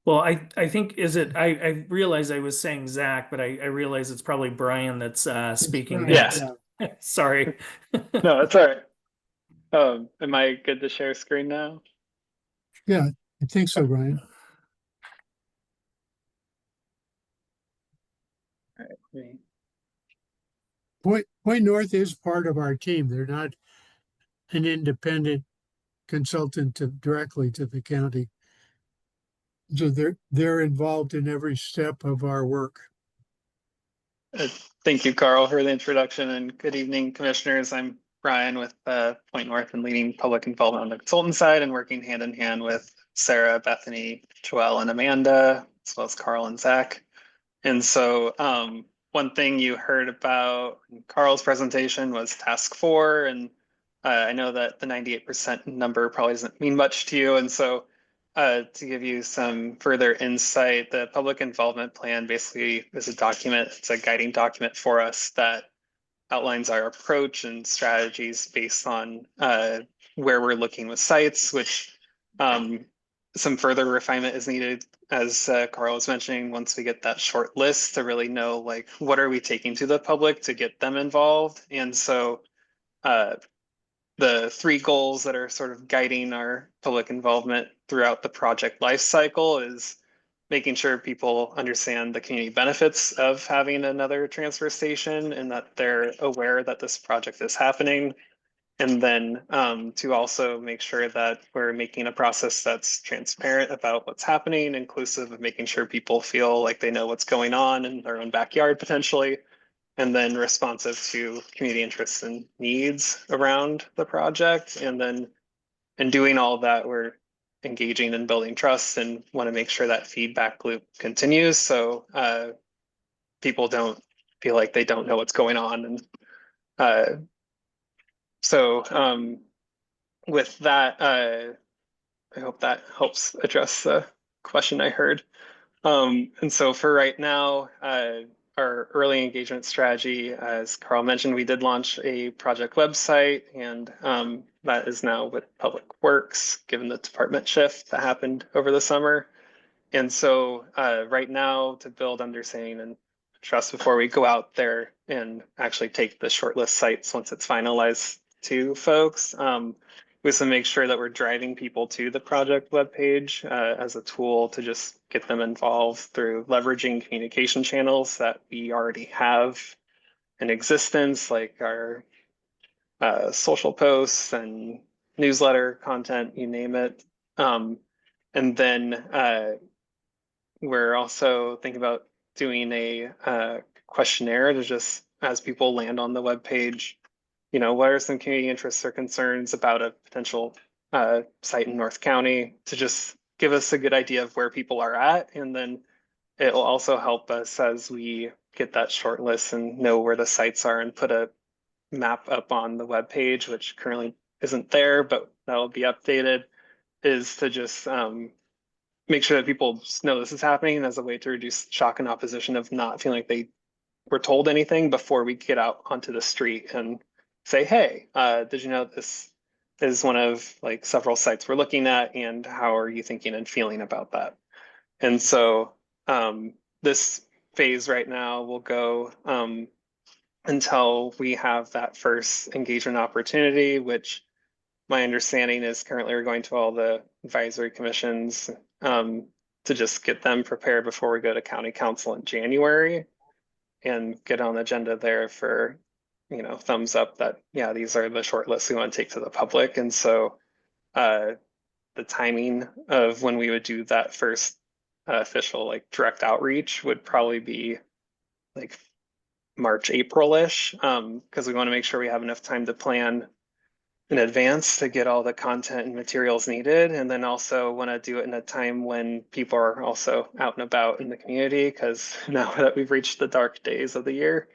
Well, I think I realize I was saying Zach, but I realize it's probably Brian that's speaking Brian, next. yeah. Sorry. No, that's all right. Am I good to share screen now? Yeah, I think so, Brian. All right. Great. Point North is part of our team. They're not an independent consultant directly to the county. So they're involved in every step of our work. Thank you, Carl, for the introduction, and good evening, commissioners. I'm Brian with Point North and leading public involvement on the consultant side and working hand in hand with Sarah, Bethany, Joelle, and Amanda, as well as Carl and Zach. And so one thing you heard about in Carl's presentation was task 4, and I know that the 98% number probably doesn't mean much to you, and so to give you some further insight, the public involvement plan basically is a document, it's a guiding document for us that outlines our approach and strategies based on where we're looking with sites, which some further refinement is needed, as Carl was mentioning, once we get that short list to really know like what are we taking to the public to get them involved. And so the 3 goals that are sort of guiding our public involvement throughout the project life cycle is making sure people understand the community benefits of having another transfer station and that they're aware that this project is happening. And then to also make sure that we're making a process that's transparent about what's happening, inclusive of making sure people feel like they know what's going on in their own backyard potentially, and then responsive to community interests and needs around the project. And then in doing all that, we're engaging and building trust and want to make sure that feedback loop continues so people don't feel like they don't know what's going on. And with that, I hope that helps address the question I heard. And so for right now, our early engagement strategy, as Carl mentioned, we did launch a project website, and that is now with Public Works, given the department shift that happened over the summer. And so right now, to build understanding and trust before we go out there and actually take the shortlist sites once it's finalized to folks, was to make sure that we're driving people to the project webpage as a tool to just get them involved through leveraging communication channels that we already have in existence, like our social posts and newsletter content, you name it. And then we're also thinking about doing a questionnaire to just, as people land on the webpage, you know, what are some community interests or concerns about a potential site in North County, to just give us a good idea of where people are at. And then it will also help us as we get that short list and know where the sites are and put a map up on the webpage, which currently isn't there, but that will be updated, is to just make sure that people know this is happening as a way to reduce shock and opposition of not feeling like they were told anything before we get out onto the street and say, hey, did you know this is one of like several sites we're looking at, and how are you thinking and feeling about that? And so this phase right now will go until we have that first engagement opportunity, which my understanding is currently we're going to all the advisory commissions to just get them prepared before we go to county council in January and get on the agenda there for, you know, thumbs up that, yeah, these are the short lists we want to take to the public. And so the timing of when we would do that first official like direct outreach would probably be like March, April-ish, because we want to make sure we have enough time to plan in advance to get all the content and materials needed. And then also want to do it in a time when people are also out and about in the community, because now that we've reached the dark days of the year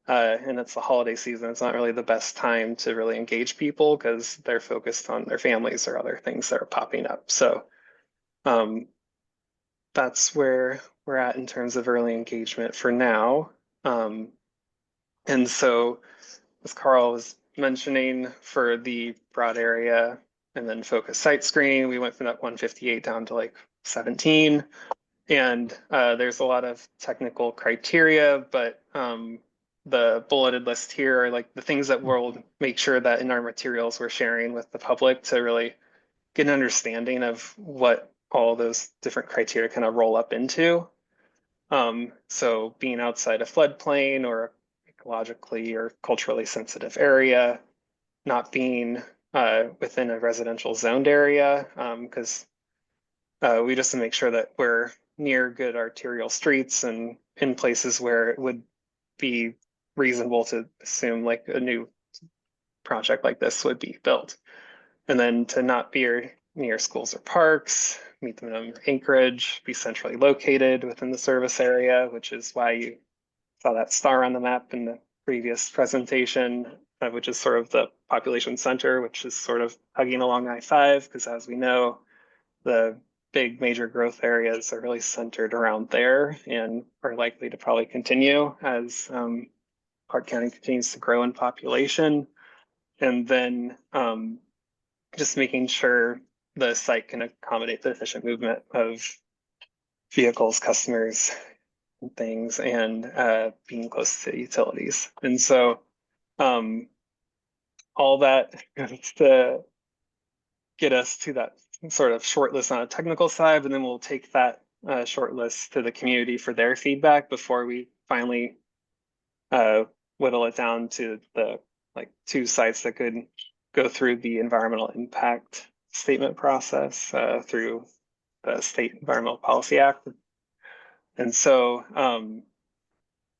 and it's the holiday season, it's not really the best time to really engage people because they're focused on their families or other things that are popping up. So that's where we're at in terms of early engagement for now. And so as Carl was mentioning, for the broad area and then focus site screening, we went from that 158 down to like 17. And there's a lot of technical criteria, but the bulleted list here are like the things that we'll make sure that in our materials we're sharing with the public to really get an understanding of what all those different criteria kind of roll up into. So being outside a floodplain or ecologically or culturally sensitive area, not being within a residential zoned area, because we just to make sure that we're near good arterial streets and in places where it would be reasonable to assume like a new project like this would be built. And then to not be near schools or parks, meet the minimum acreage, be centrally located within the service area, which is why you saw that star on the map in the previous presentation, which is sort of the population center, which is sort of hugging along I-5, because as we know, the big major growth areas are really centered around there and are likely to probably continue as Clark County continues to grow in population. And then just making sure the site can accommodate the efficient movement of vehicles, customers, and things, and being close to utilities. And so all that goes to get us to that sort of short list on a technical side, and then we'll take that short list to the community for their feedback before we finally whittle it down to the like 2 sites that could go through the environmental impact statement process through the State Environmental Policy Act. And so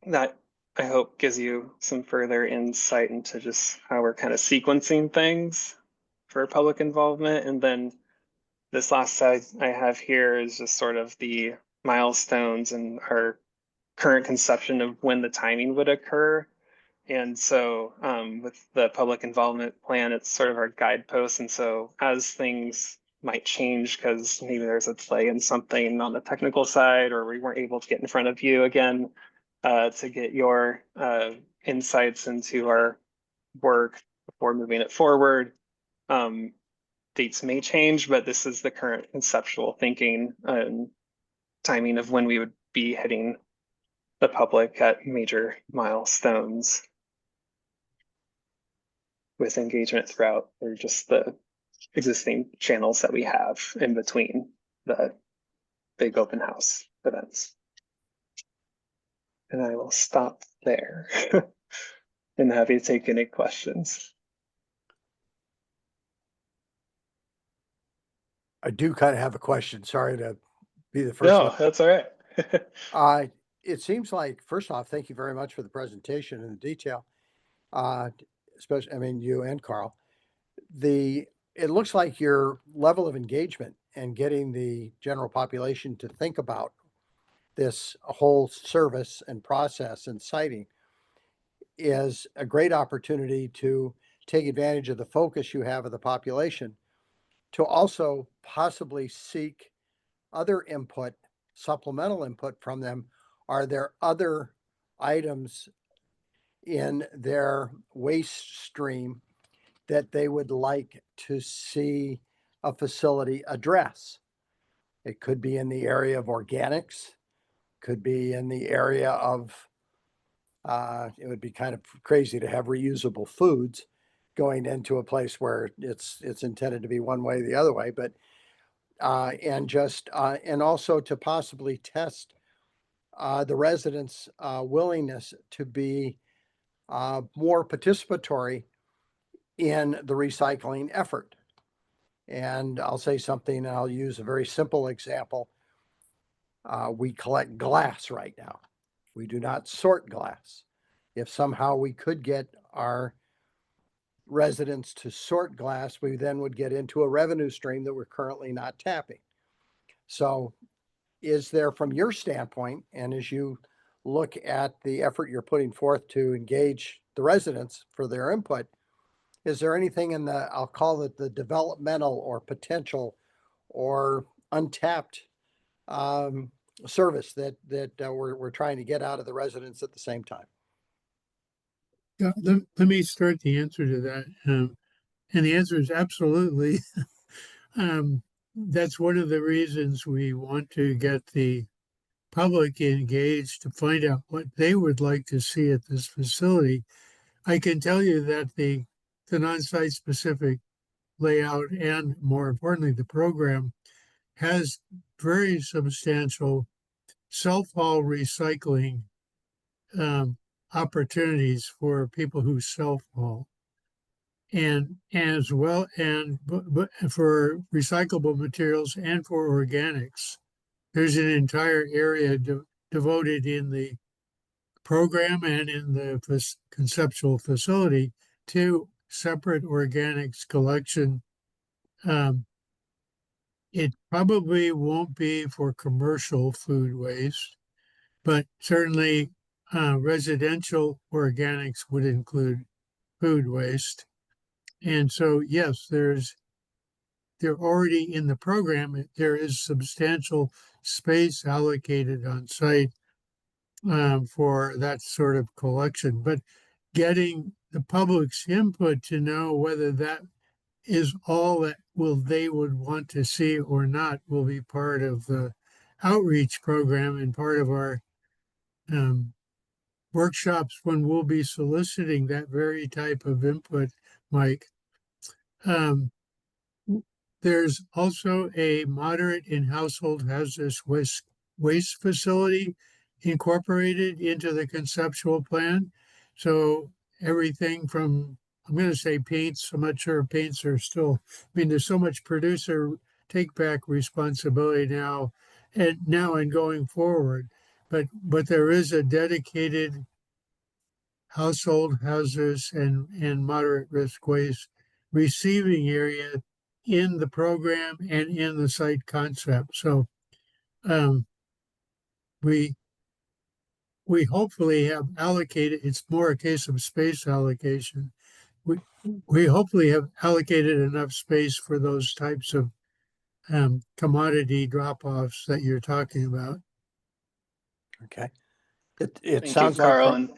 that I hope gives you some further insight into just how we're kind of sequencing things for public involvement. And then this last slide I have here is just sort of the milestones and our current conception of when the timing would occur. And so with the public involvement plan, it's sort of our guidepost. And so as things might change, because maybe there's a delay in something on the technical side, or we weren't able to get in front of you again to get your insights into our work before moving it forward. Dates may change, but this is the current conceptual thinking and timing of when we would be hitting the public at major milestones with engagement throughout, or just the existing channels that we have in between the big open house events. And I will stop there and happy to take any questions. I do kind of have a question. Sorry to be the first No, one. that's all right. It seems like, first off, thank you very much for the presentation and the detail. Especially, I mean, you and Carl. It looks like your level of engagement and getting the general population to think about this whole service and process and siting is a great opportunity to take advantage of the focus you have of the population, to also possibly seek other input, supplemental input from them. Are there other items in their waste stream that they would like to see a facility address? It could be in the area of organics, could be in the area of, it would be kind of crazy to have reusable foods going into a place where it's intended to be one way or the other way, but and also to possibly test the residents' willingness to be more participatory in the recycling effort. And I'll say something, I'll use a very simple example. We collect glass right now. We do not sort glass. If somehow we could get our residents to sort glass, we then would get into a revenue stream that we're currently not tapping. So is there, from your standpoint, and as you look at the effort you're putting forth to engage the residents for their input, is there anything in the, I'll call it the developmental or potential or untapped service that we're trying to get out of the residents at the same time? Yeah, let me start the answer to that. And the answer is absolutely. That's one of the reasons we want to get the public engaged to find out what they would like to see at this facility. I can tell you that the non-site specific layout and, more importantly, the program has very substantial self-haul recycling opportunities for people who self-haul, and as well, and for recyclable materials and for organics. There's an entire area devoted in the program and in the conceptual facility to separate organics collection. It probably won't be for commercial food waste, but certainly residential organics would include food waste. And so, yes, they're already in the program. There is substantial space allocated on site for that sort of collection. But getting the public's input to know whether that is all that they would want to see or not will be part of the outreach program and part of our workshops when we'll be soliciting that very type of input, Mike. There's also a moderate and household hazardous waste facility incorporated into the conceptual plan. So everything from, I'm going to say paints, I'm not sure if paints are still, I mean, there's so much producer take back responsibility now and going forward. But there is a dedicated household hazardous and moderate risk waste receiving area in the program and in the site concept. So we hopefully have allocated, it's more a case of space allocation. We hopefully have allocated enough space for those types of commodity drop-offs that you're talking about. Okay. It Thank sounds you, like, Carl. And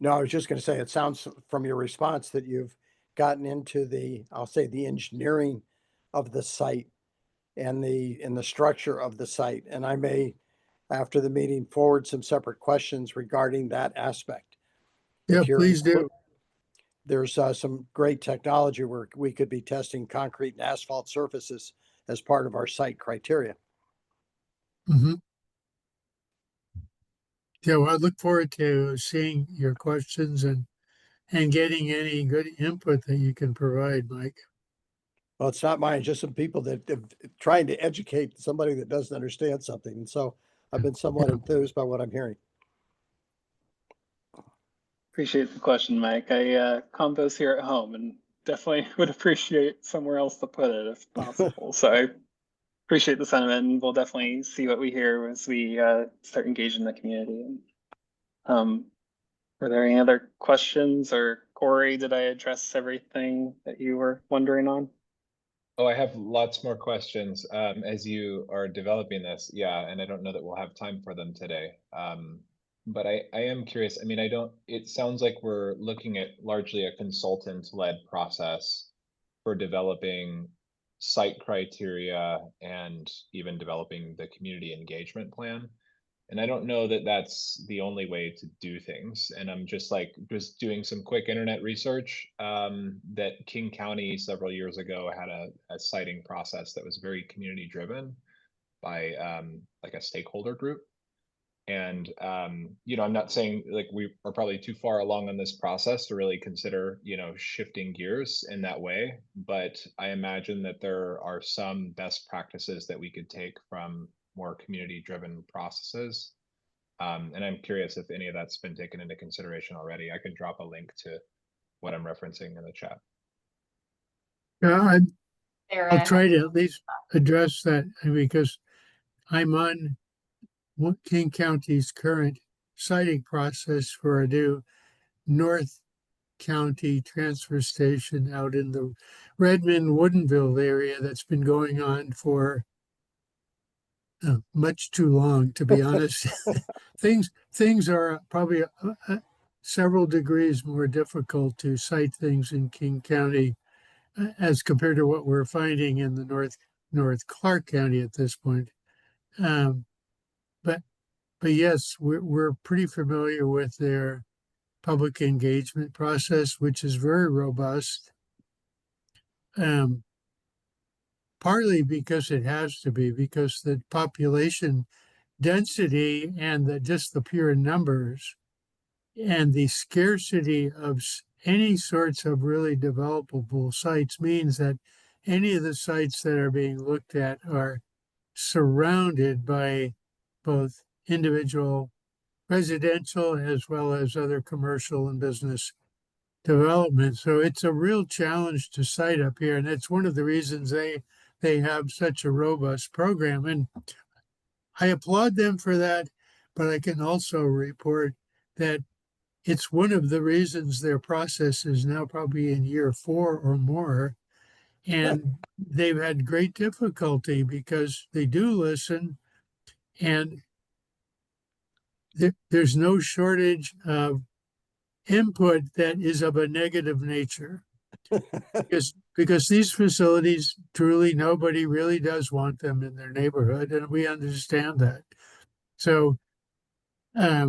no, I was just going to say, it sounds from your response that you've gotten into the, I'll say, the engineering of the site and the structure of the site. And I may, after the meeting, forward some separate questions regarding that aspect. Yeah, If you're please do. inclu- There's some great technology where we could be testing concrete and asphalt surfaces as part of our site criteria. Mm-hmm. Yeah, well, I look forward to seeing your questions and getting any good input that you can provide, Mike. Well, it's not mine, just some people that trying to educate somebody that doesn't understand something. And so I've been somewhat enthused by what I'm hearing. appreciate the question, Mike. I compost here at home and definitely would appreciate somewhere else to put it if possible. So I appreciate the sentiment, and we'll definitely see what we hear as we start engaging the community. Were there any other questions, or Corey, did I address everything that you were wondering on? Oh, I have lots more questions as you are developing this. Yeah, and I don't know that we'll have time for them today. But I am curious. I mean, it sounds like we're looking at largely a consultant-led process for developing site criteria and even developing the community engagement plan. And I don't know that that's the only way to do things. And I'm just doing some quick internet research that King County several years ago had a siting process that was very community driven by like a stakeholder group. And I'm not saying like we are probably too far along on this process to really consider, shifting gears in that way. But I imagine that there are some best practices that we could take from more community driven processes. And I'm curious if any of that's been taken into consideration already. I can drop a link to what I'm referencing in the chat. Yeah, Sarah, I'll try to at least address that because I'm on King County's current siting process for a new North County transfer station out in the Redmond Woodinville area that's been going on for much too long, to be honest. Things are probably several degrees more difficult to site things in King County as compared to what we're finding in the North Clark County at this point. But yes, we're pretty familiar with their public engagement process, which is very robust. Partly because it has to be, because the population density and just the pure numbers and the scarcity of any sorts of really developable sites means that any of the sites that are being looked at are surrounded by both individual residential as well as other commercial and business development. So it's a real challenge to site up here. And that's one of the reasons they have such a robust program. And I applaud them for that, but I can also report that it's one of the reasons their process is now probably in year 4 or more. And they've had great difficulty because they do listen, and there's no shortage of input that is of a negative nature. Because these facilities, truly, nobody really does want them in their neighborhood, and we understand that. So, I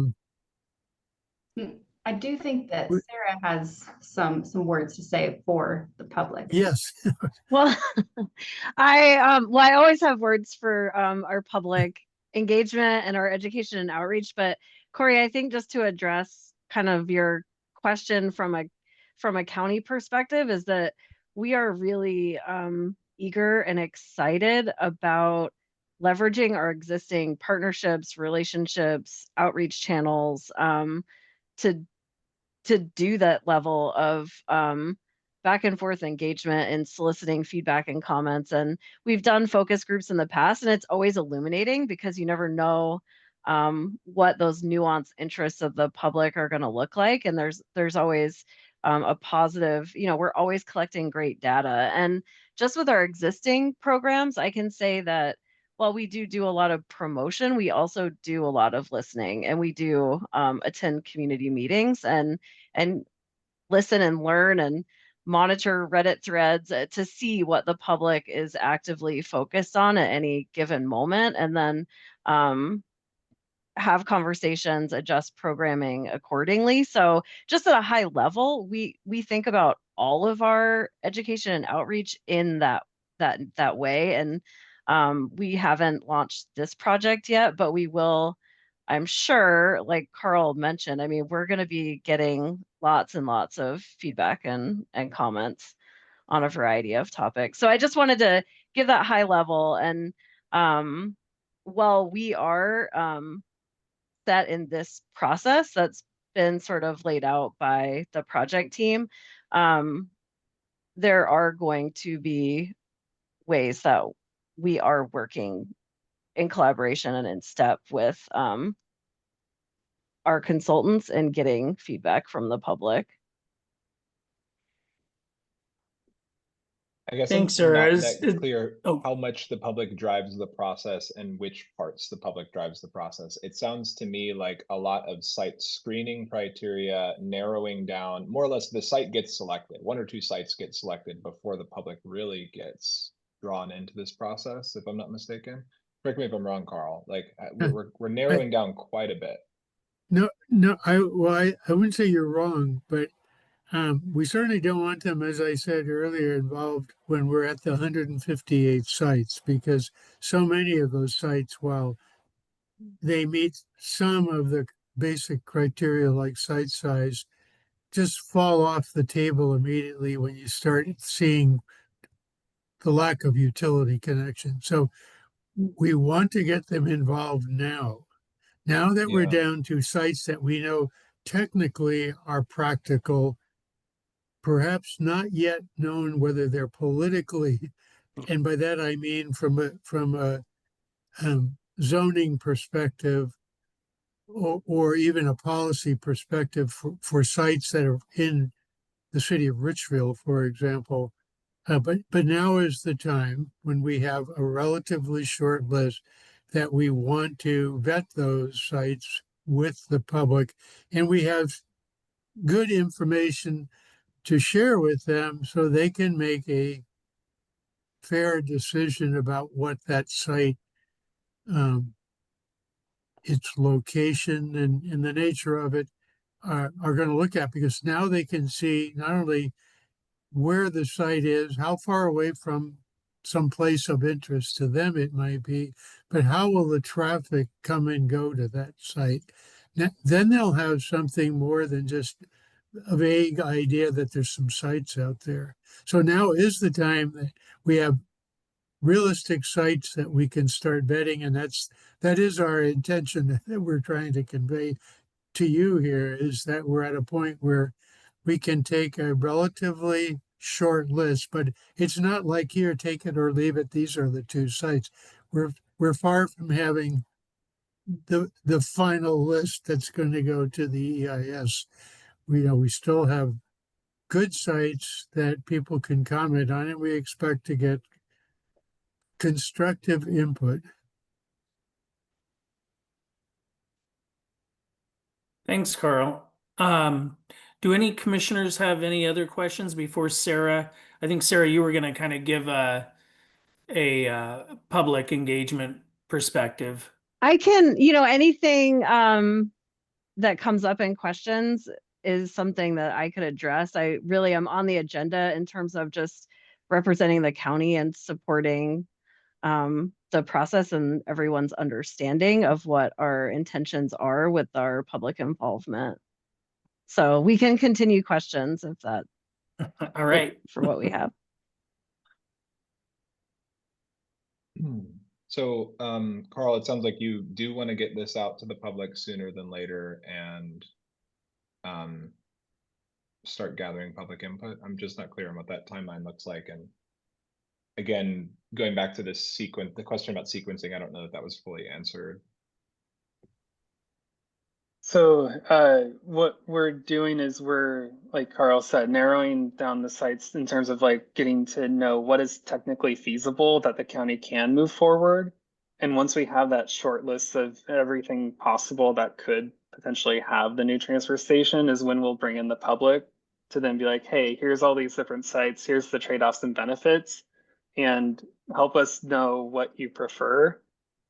do think that We- Sarah has some words to say for the public. yes, Well, I always have words for our public engagement and our education and outreach, but Corey, I think just to address kind of your question from a county perspective is that we are really eager and excited about leveraging our existing partnerships, relationships, outreach channels to do that level of back and forth engagement and soliciting feedback and comments. And we've done focus groups in the past, and it's always illuminating because you never know what those nuanced interests of the public are going to look like. And there's always a positive, we're always collecting great data. And just with our existing programs, I can say that while we do a lot of promotion, we also do a lot of listening, and we do attend community meetings and listen and learn and monitor Reddit threads to see what the public is actively focused on at any given moment, and then have conversations, adjust programming accordingly. So just at a high level, we think about all of our education and outreach in that way. And we haven't launched this project yet, but we will, I'm sure, like Carl mentioned, I mean, we're going to be getting lots and lots of feedback and comments on a variety of topics. So I just wanted to give that high level. And while we are set in this process that's been sort of laid out by the project team, there are going to be ways that we are working in collaboration and in step with our consultants and getting feedback from the public. I guess Thanks, I'm Sarah. not that clear oh. how much the public drives the process and which parts the public drives the process. It sounds to me like a lot of site screening criteria, narrowing down, more or less the site gets selected. 1 or 2 sites get selected before the public really gets drawn into this process, if I'm not mistaken. Correct me if I'm wrong, Carl. Like we're narrowing down quite a bit. no, I wouldn't say you're wrong, but we certainly don't want them, as I said earlier, involved when we're at the 158 sites, because so many of those sites, while they meet some of the basic criteria like site size, just fall off the table immediately when you start seeing the lack of utility connection. So we want to get them involved now. Now that we're Yeah. down to sites that we know technically are practical, perhaps not yet known whether they're politically, and by that I mean from a zoning perspective, or even a policy perspective for sites that are in the city of Richfield, for example. But now is the time when we have a relatively short list that we want to vet those sites with the public, and we have good information to share with them so they can make a fair decision about what that site, its location and the nature of it are going to look at, because now they can see not only where the site is, how far away from some place of interest to them it might be, but how will the traffic come and go to that site. Then they'll have something more than just a vague idea that there's some sites out there. So now is the time that we have realistic sites that we can start vetting, and that is our intention that we're trying to convey to you here, is that we're at a point where we can take a relatively short list, but it's not like here, take it or leave it. These are the 2 sites. We're far from having the final list that's going to go to the EIS. We still have good sites that people can comment on, and we expect to get constructive input. Thanks, Carl. Do any commissioners have any other questions before Sarah? I think Sarah, you were going to kind of give a public engagement perspective. I can, anything that comes up in questions is something that I could address. I really am on the agenda in terms of just representing the county and supporting the process and everyone's understanding of what our intentions are with our public involvement. So we can continue questions if that All right. for what we have. So, Carl, it sounds like you do want to get this out to the public sooner than later and start gathering public input. I'm just not clear on what that timeline looks like. And again, going back to this sequence, the question about sequencing, I don't know that that was fully answered. So what we're doing is we're, like Carl said, narrowing down the sites in terms of like getting to know what is technically feasible that the county can move forward. And once we have that short list of everything possible that could potentially have the new transfer station is when we'll bring in the public to then be like, hey, here's all these different sites, here's the trade-offs and benefits, and help us know what you prefer.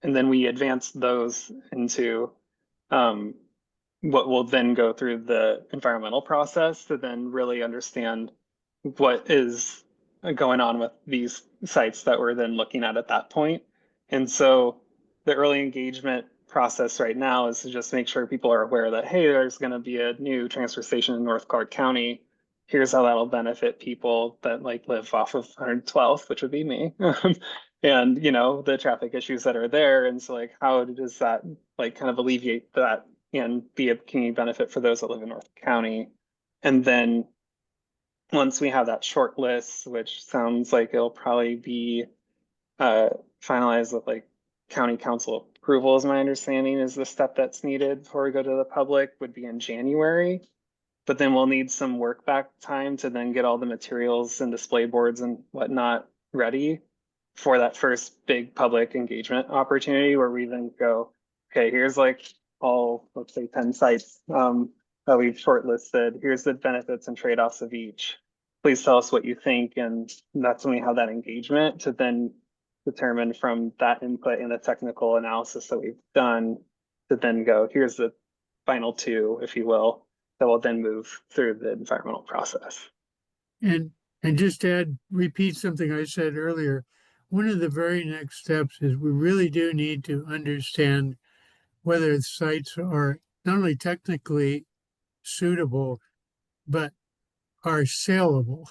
And then we advance those into what will then go through the environmental process to then really understand what is going on with these sites that we're then looking at that point. And so the early engagement process right now is to just make sure people are aware that, hey, there's going to be a new transfer station in North Clark County. Here's how that'll benefit people that like live off of 112th, which would be me. And the traffic issues that are there. And so like, how does that like kind of alleviate that and be a community benefit for those that live in North County? And then once we have that short list, which sounds like it'll probably be finalized with like county council approval, is my understanding, is the step that's needed before we go to the public, would be in January. But then we'll need some work back time to then get all the materials and display boards and whatnot ready for that first big public engagement opportunity, where we then go, okay, here's like all, let's say 10 sites that we've shortlisted. Here's the benefits and trade-offs of each. Please tell us what you think. And that's when we have that engagement to then determine from that input and the technical analysis that we've done to then go, here's the final two, if you will, that will then move through the environmental process. And just to repeat something I said earlier, one of the very next steps is we really do need to understand whether the sites are not only technically suitable, but are saleable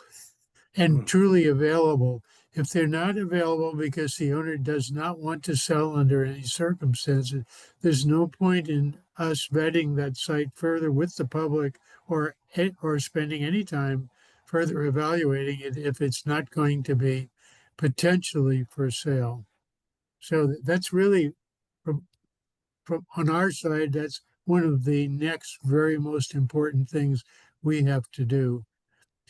and truly available. If they're not available because the owner does not want to sell under any circumstances, there's no point in us vetting that site further with the public or spending any time further evaluating it if it's not going to be potentially for sale. So that's really from on our side, that's one of the next very most important things we have to do.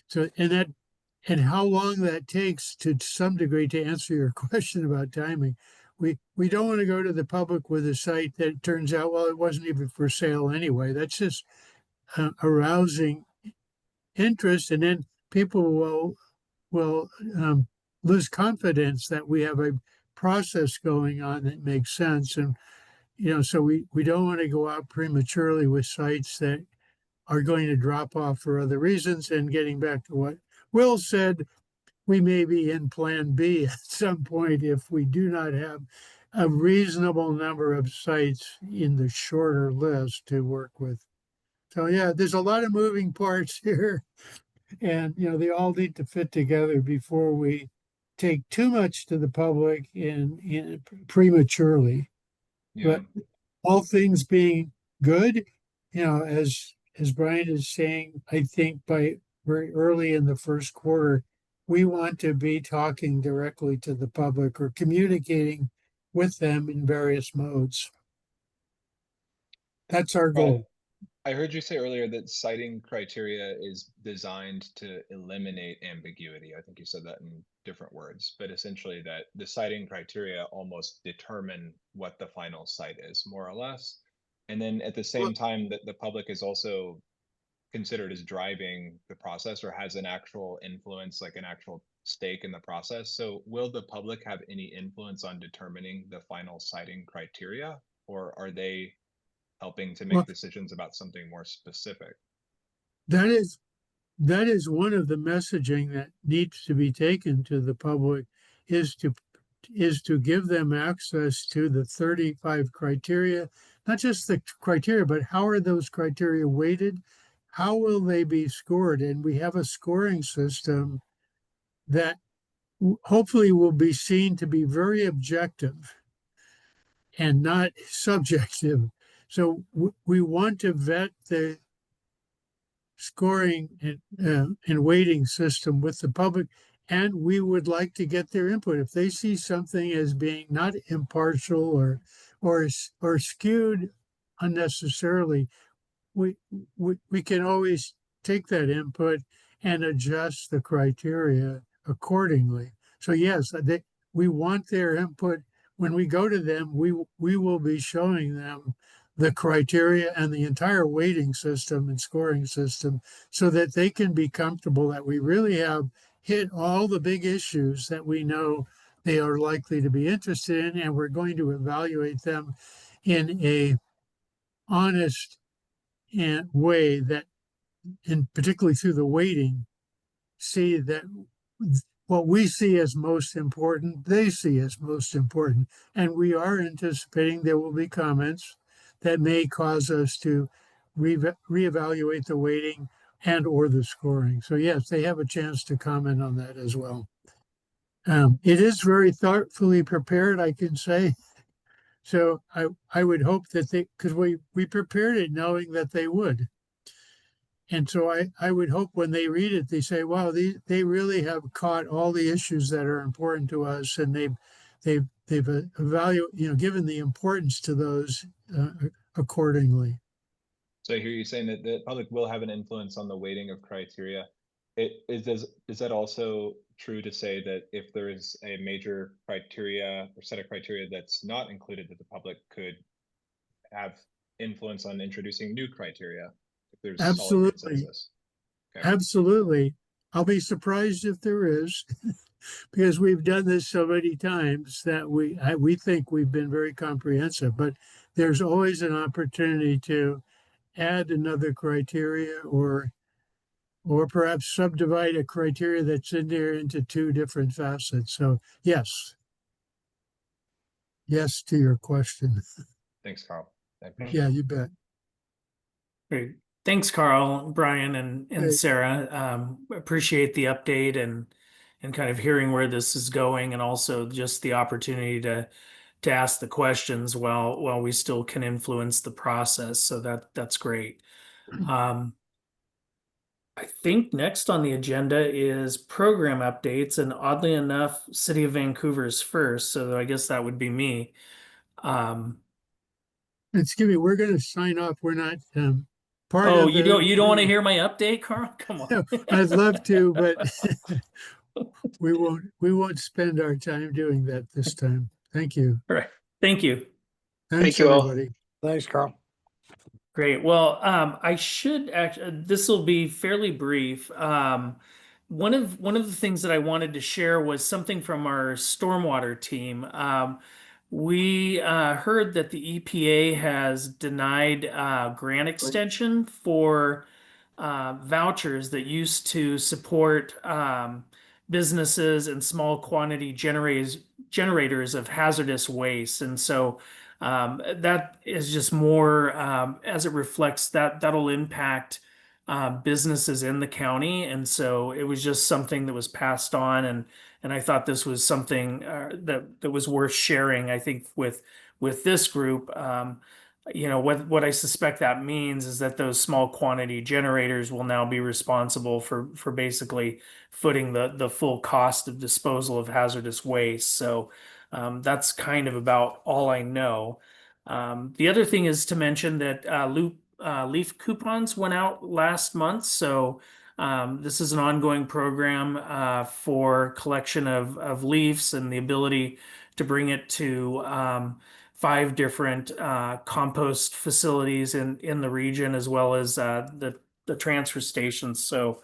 So, and how long that takes to some degree, to answer your question about timing, we don't want to go to the public with a site that turns out, well, it wasn't even for sale anyway. That's just arousing interest, and then people will lose confidence that we have a process going on that makes sense. And so we don't want to go out prematurely with sites that are going to drop off for other reasons. And getting back to what Will said, we may be in plan B at some point if we do not have a reasonable number of sites in the shorter list to work with. So yeah, there's a lot of moving parts here, and they all need to fit together before we take too much to the public in prematurely. Yeah. But all things being good, as Brian is saying, I think by very early in the first quarter, we want to be talking directly to the public or communicating with them in various modes. That's our But goal. I heard you say earlier that citing criteria is designed to eliminate ambiguity. I think you said that in different words, but essentially that the citing criteria almost determine what the final site is, more or less. And then at the same time that the public is also considered as driving the process or has an actual influence, like an actual stake in the process. So will the public have any influence on determining the final citing criteria, or are they helping to Well, make decisions about something more specific? that is one of the messaging that needs to be taken to the public is to give them access to the 35 criteria, not just the criteria, but how are those criteria weighted? How will they be scored? And we have a scoring system that hopefully will be seen to be very objective and not subjective. So we want to vet the scoring and weighting system with the public, and we would like to get their input. If they see something as being not impartial or skewed unnecessarily, we can always take that input and adjust the criteria accordingly. So yes, we want their input. When we go to them, we will be showing them the criteria and the entire weighting system and scoring system so that they can be comfortable that we really have hit all the big issues that we know they are likely to be interested in, and we're going to evaluate them in a honest and way that, and particularly through the weighting, see that what we see as most important, they see as most important. And we are anticipating there will be comments that may cause us to reevaluate the weighting and or the scoring. So yes, they have a chance to comment on that as well. It is very thoughtfully prepared, I can say. So I would hope that because we prepared it knowing that they would. And so I would hope when they read it, they say, wow, they really have caught all the issues that are important to us, and they've evaluated, given the importance to those accordingly. So I hear you saying that the public will have an influence on the weighting of criteria. Is that also true to say that if there is a major criteria or set of criteria that's not included, that the public could have influence on introducing new criteria if there's solid Absolutely. consensus? Okay. Absolutely. I'll be surprised if there is, because we've done this so many times that we think we've been very comprehensive, but there's always an opportunity to add another criteria or perhaps subdivide a criteria that's in there into two different facets. So yes to your question. Thanks, Carl. I appreciate Yeah, it. you bet. Great. Thanks, Carl, Brian, and Great. Sarah. Appreciate the update and kind of hearing where this is going, and also just the opportunity to ask the questions while we still can influence the process. So that's great. I think next on the agenda is program updates, and oddly enough, City of Vancouver's first. So I guess that would be me. Excuse me, we're going to sign off. We're not part Oh, of you don't want to the. hear my update, Carl? Come on. I'd love to, but we won't spend our time doing that this time. Thank you. All right. Thank you. Thanks, Thank you all. everybody. Thanks, Carl. Great. Well, I should actually, this will be fairly brief. One of the things that I wanted to share was something from our stormwater team. We heard that the EPA has denied grant extension for vouchers that used to support businesses and small quantity generators of hazardous waste. And so that is just more as it reflects that'll impact businesses in the county. And so it was just something that was passed on, and I thought this was something that was worth sharing, I think, with this group. What I suspect that means is that those small quantity generators will now be responsible for basically footing the full cost of disposal of hazardous waste. So that's kind of about all I know. The other thing is to mention that leaf coupons went out last month. So this is an ongoing program for collection of leaves and the ability to bring it to 5 different compost facilities in the region, as well as the transfer stations. So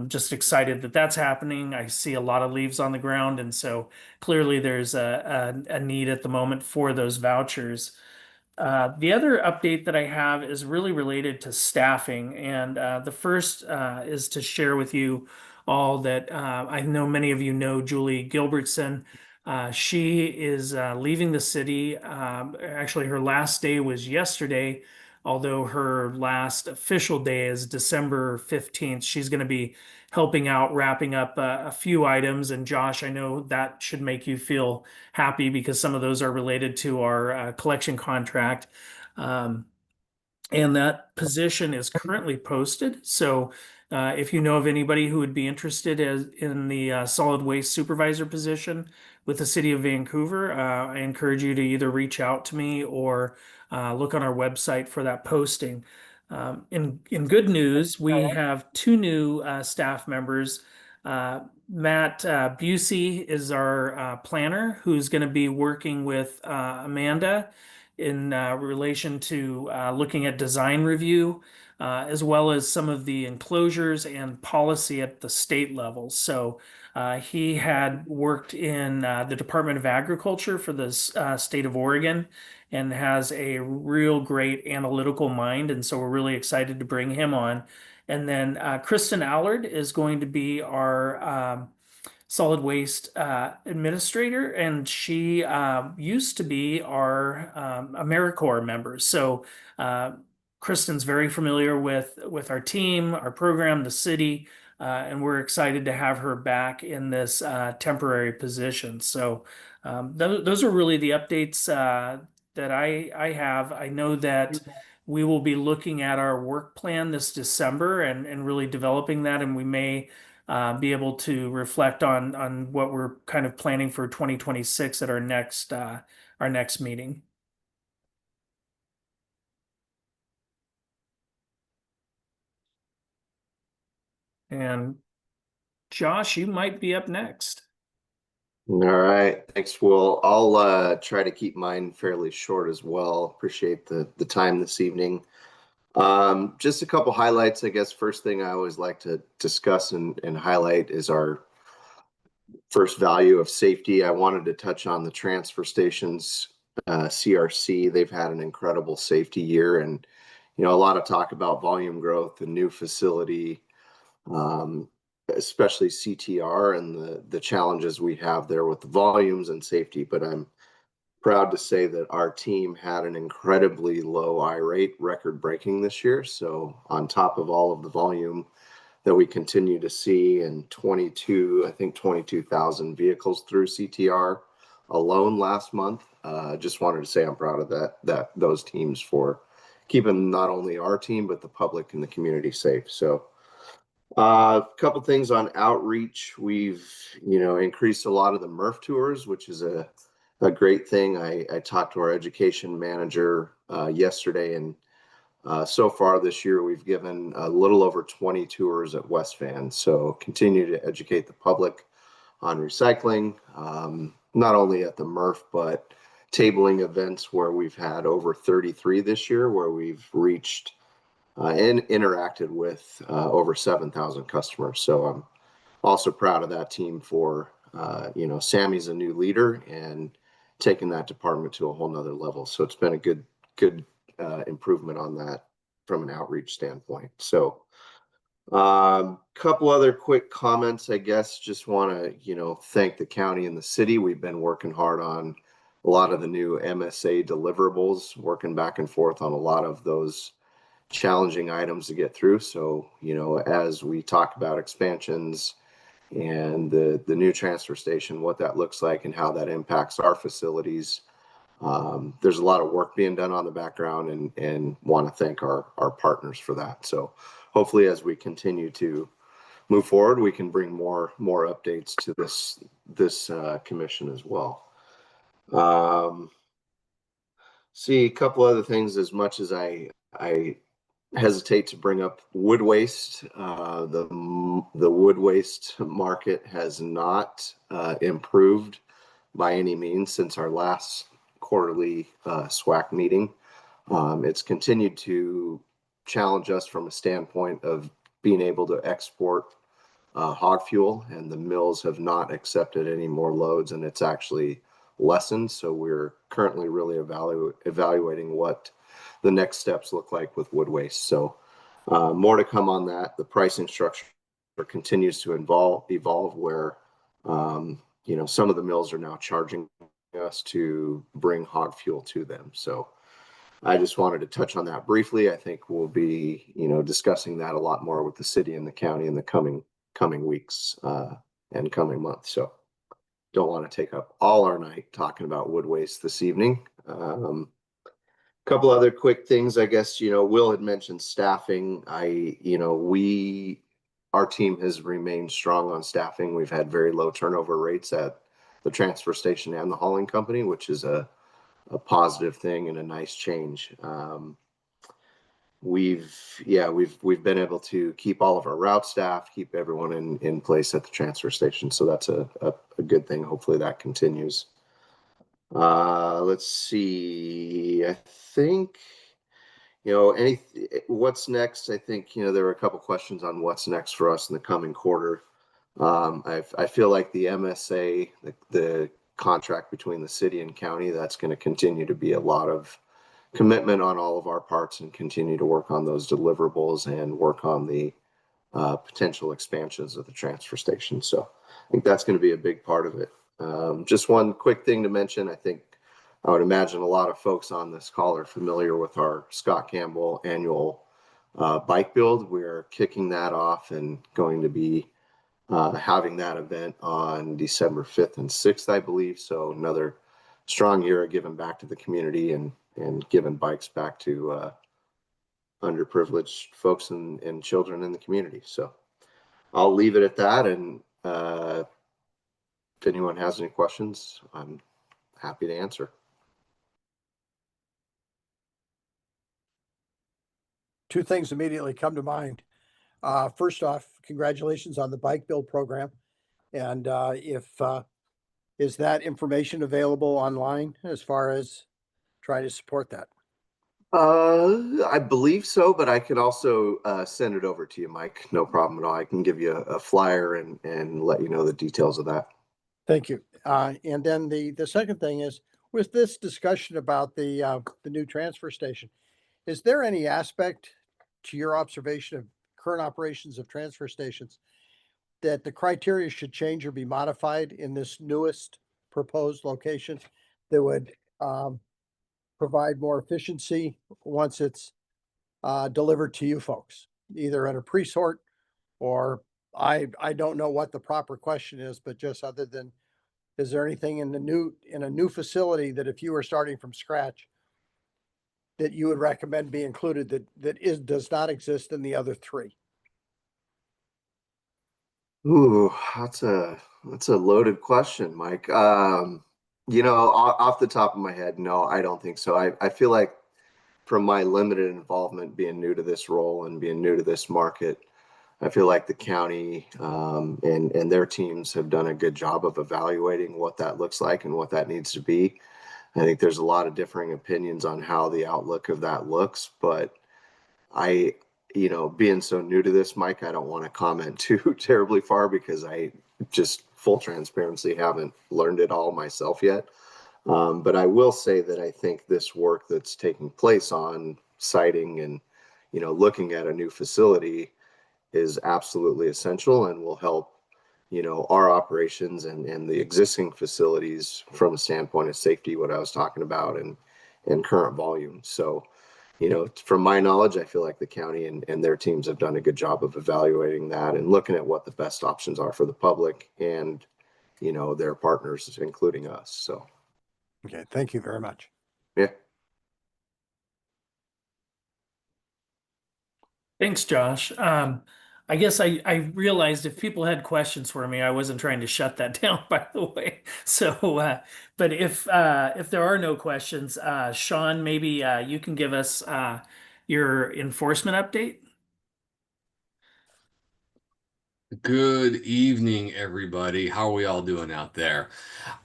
just excited that that's happening. I see a lot of leaves on the ground, and so clearly there's a need at the moment for those vouchers. The other update that I have is really related to staffing, and the first is to share with you all that I know many of you know Julie Gilbertson. She is leaving the city. Actually, her last day was yesterday, although her last official day is December 15th. She's going to be helping out, wrapping up a few items. And Josh, I know that should make you feel happy because some of those are related to our collection contract. And that position is currently posted. So if you know of anybody who would be interested in the solid waste supervisor position with the city of Vancouver, I encourage you to either reach out to me or look on our website for that posting. In good news, we have 2 new staff members. Matt Busey is our planner, who's going to be working with Amanda in relation to looking at design review, as well as some of the enclosures and policy at the state level. So he had worked in the Department of Agriculture for the state of Oregon and has a real great analytical mind. And so we're really excited to bring him on. And then Kristen Allard is going to be our solid waste administrator, and she used to be our AmeriCorps member. So Kristen's very familiar with our team, our program, the city, and we're excited to have her back in this temporary position. So those are really the updates that I have. I know that we will be looking at our work plan this December and really developing that, and we may be able to reflect on what we're kind of planning for 2026 at our next meeting. And Josh, you might be up next. All right, thanks, Will. I'll try to keep mine fairly short as well. Appreciate the time this evening. Just a couple highlights, I guess. First thing I always like to discuss and highlight is our first value of safety. I wanted to touch on the transfer stations, CRC. They've had an incredible safety year, and a lot of talk about volume growth, the new facility, especially CTR and the challenges we have there with the volumes and safety. But I'm proud to say that our team had an incredibly low I rate, record breaking this year. So on top of all of the volume that we continue to see, and 22,000 vehicles through CTR alone last month. Just wanted to say I'm proud of those teams for keeping not only our team, but the public and the community safe. So a couple things on outreach. We've, increased a lot of the MRF tours, which is a great thing. I talked to our education manager yesterday, and so far this year, we've given a little over 20 tours at West Van. So continue to educate the public on recycling, not only at the MRF, but tabling events where we've had over 33 this year, where we've reached and interacted with over 7,000 customers. So I'm also proud of that team for, Sammy's a new leader and taking that department to a whole nother level. So it's been a good improvement on that from an outreach standpoint. So couple other quick comments, I guess. Just want to, thank the county and the city. We've been working hard on a lot of the new MSA deliverables, working back and forth on a lot of those challenging items to get through. So, as we talk about expansions and the new transfer station, what that looks like and how that impacts our facilities, there's a lot of work being done on the background, and want to thank our partners for that. So hopefully as we continue to move forward, we can bring more updates to this commission as well. See, a couple other things. As much as I hesitate to bring up wood waste, the wood waste market has not improved by any means since our last quarterly SWAC meeting. It's continued to challenge us from a standpoint of being able to export hog fuel, and the mills have not accepted any more loads, and it's actually lessened. So we're currently really evaluating what the next steps look like with wood waste. So more to come on that. The pricing structure continues to evolve where some of the mills are now charging us to bring hog fuel to them. So I just wanted to touch on that briefly. I think we'll be discussing that a lot more with the city and the county in the coming weeks and coming months. So don't want to take up all our night talking about wood waste this evening. Couple other quick things, I guess. Will had mentioned staffing. Our team has remained strong on staffing. We've had very low turnover rates at the transfer station and the hauling company, which is a positive thing and a nice change. We've been able to keep all of our route staff, keep everyone in place at the transfer station. So that's a good thing. Hopefully that continues. Let's see. I think, what's next? I think, there were a couple questions on what's next for us in the coming quarter. I feel like the MSA, the contract between the city and county, that's going to continue to be a lot of commitment on all of our parts, and continue to work on those deliverables and work on the potential expansions of the transfer station. So I think that's going to be a big part of it. Just one quick thing to mention. I would imagine a lot of folks on this call are familiar with our Scott Campbell annual bike build. We're kicking that off and going to be having that event on December 5th and 6th, I believe. So another strong year of giving back to the community and giving bikes back to underprivileged folks and children in the community. So I'll leave it at that. And if anyone has any questions, I'm happy to answer. Two things immediately come to mind. First off, congratulations on the bike build program. And is that information available online as far as trying to support that? I believe so, but I could also send it over to you, Mike. No problem at all. I can give you a flyer and let you know the details of that. Thank you. And then the second thing is, with this discussion about the new transfer station, is there any aspect to your observation of current operations of transfer stations that the criteria should change or be modified in this newest proposed location that would provide more efficiency once it's delivered to you folks, either at a pre-sort or I don't know what the proper question is, but just other than, is there anything in a new facility that if you were starting from scratch that you would recommend be included that does not exist in the other three? Ooh, that's a loaded question, Mike. Off the top of my head, no, I don't think so. I feel like from my limited involvement being new to this role and being new to this market, I feel like the county and their teams have done a good job of evaluating what that looks like and what that needs to be. I think there's a lot of differing opinions on how the outlook of that looks, but being so new to this, Mike, I don't want to comment too terribly far because I just, full transparency, haven't learned it all myself yet. But I will say that I think this work that's taking place on siting and, looking at a new facility is absolutely essential and will help, our operations and the existing facilities from a standpoint of safety, what I was talking about, and current volume. So, from my knowledge, I feel like the county and their teams have done a good job of evaluating that and looking at what the best options are for the public and, their partners, including us. So. Okay, thank you very much. Yeah. Thanks, Josh. I guess I realized if people had questions for me, I wasn't trying to shut that down, by the way. So, but if there are no questions, Sean, maybe you can give us your enforcement update. Good evening, everybody. How are we all doing out there?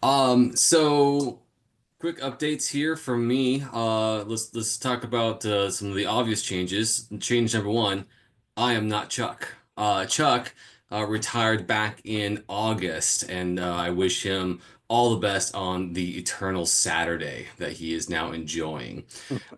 So quick updates here from me. Let's talk about some of the obvious changes. Change number one, I am not Chuck. Chuck retired back in August, and I wish him all the best on the eternal Saturday that he is now enjoying.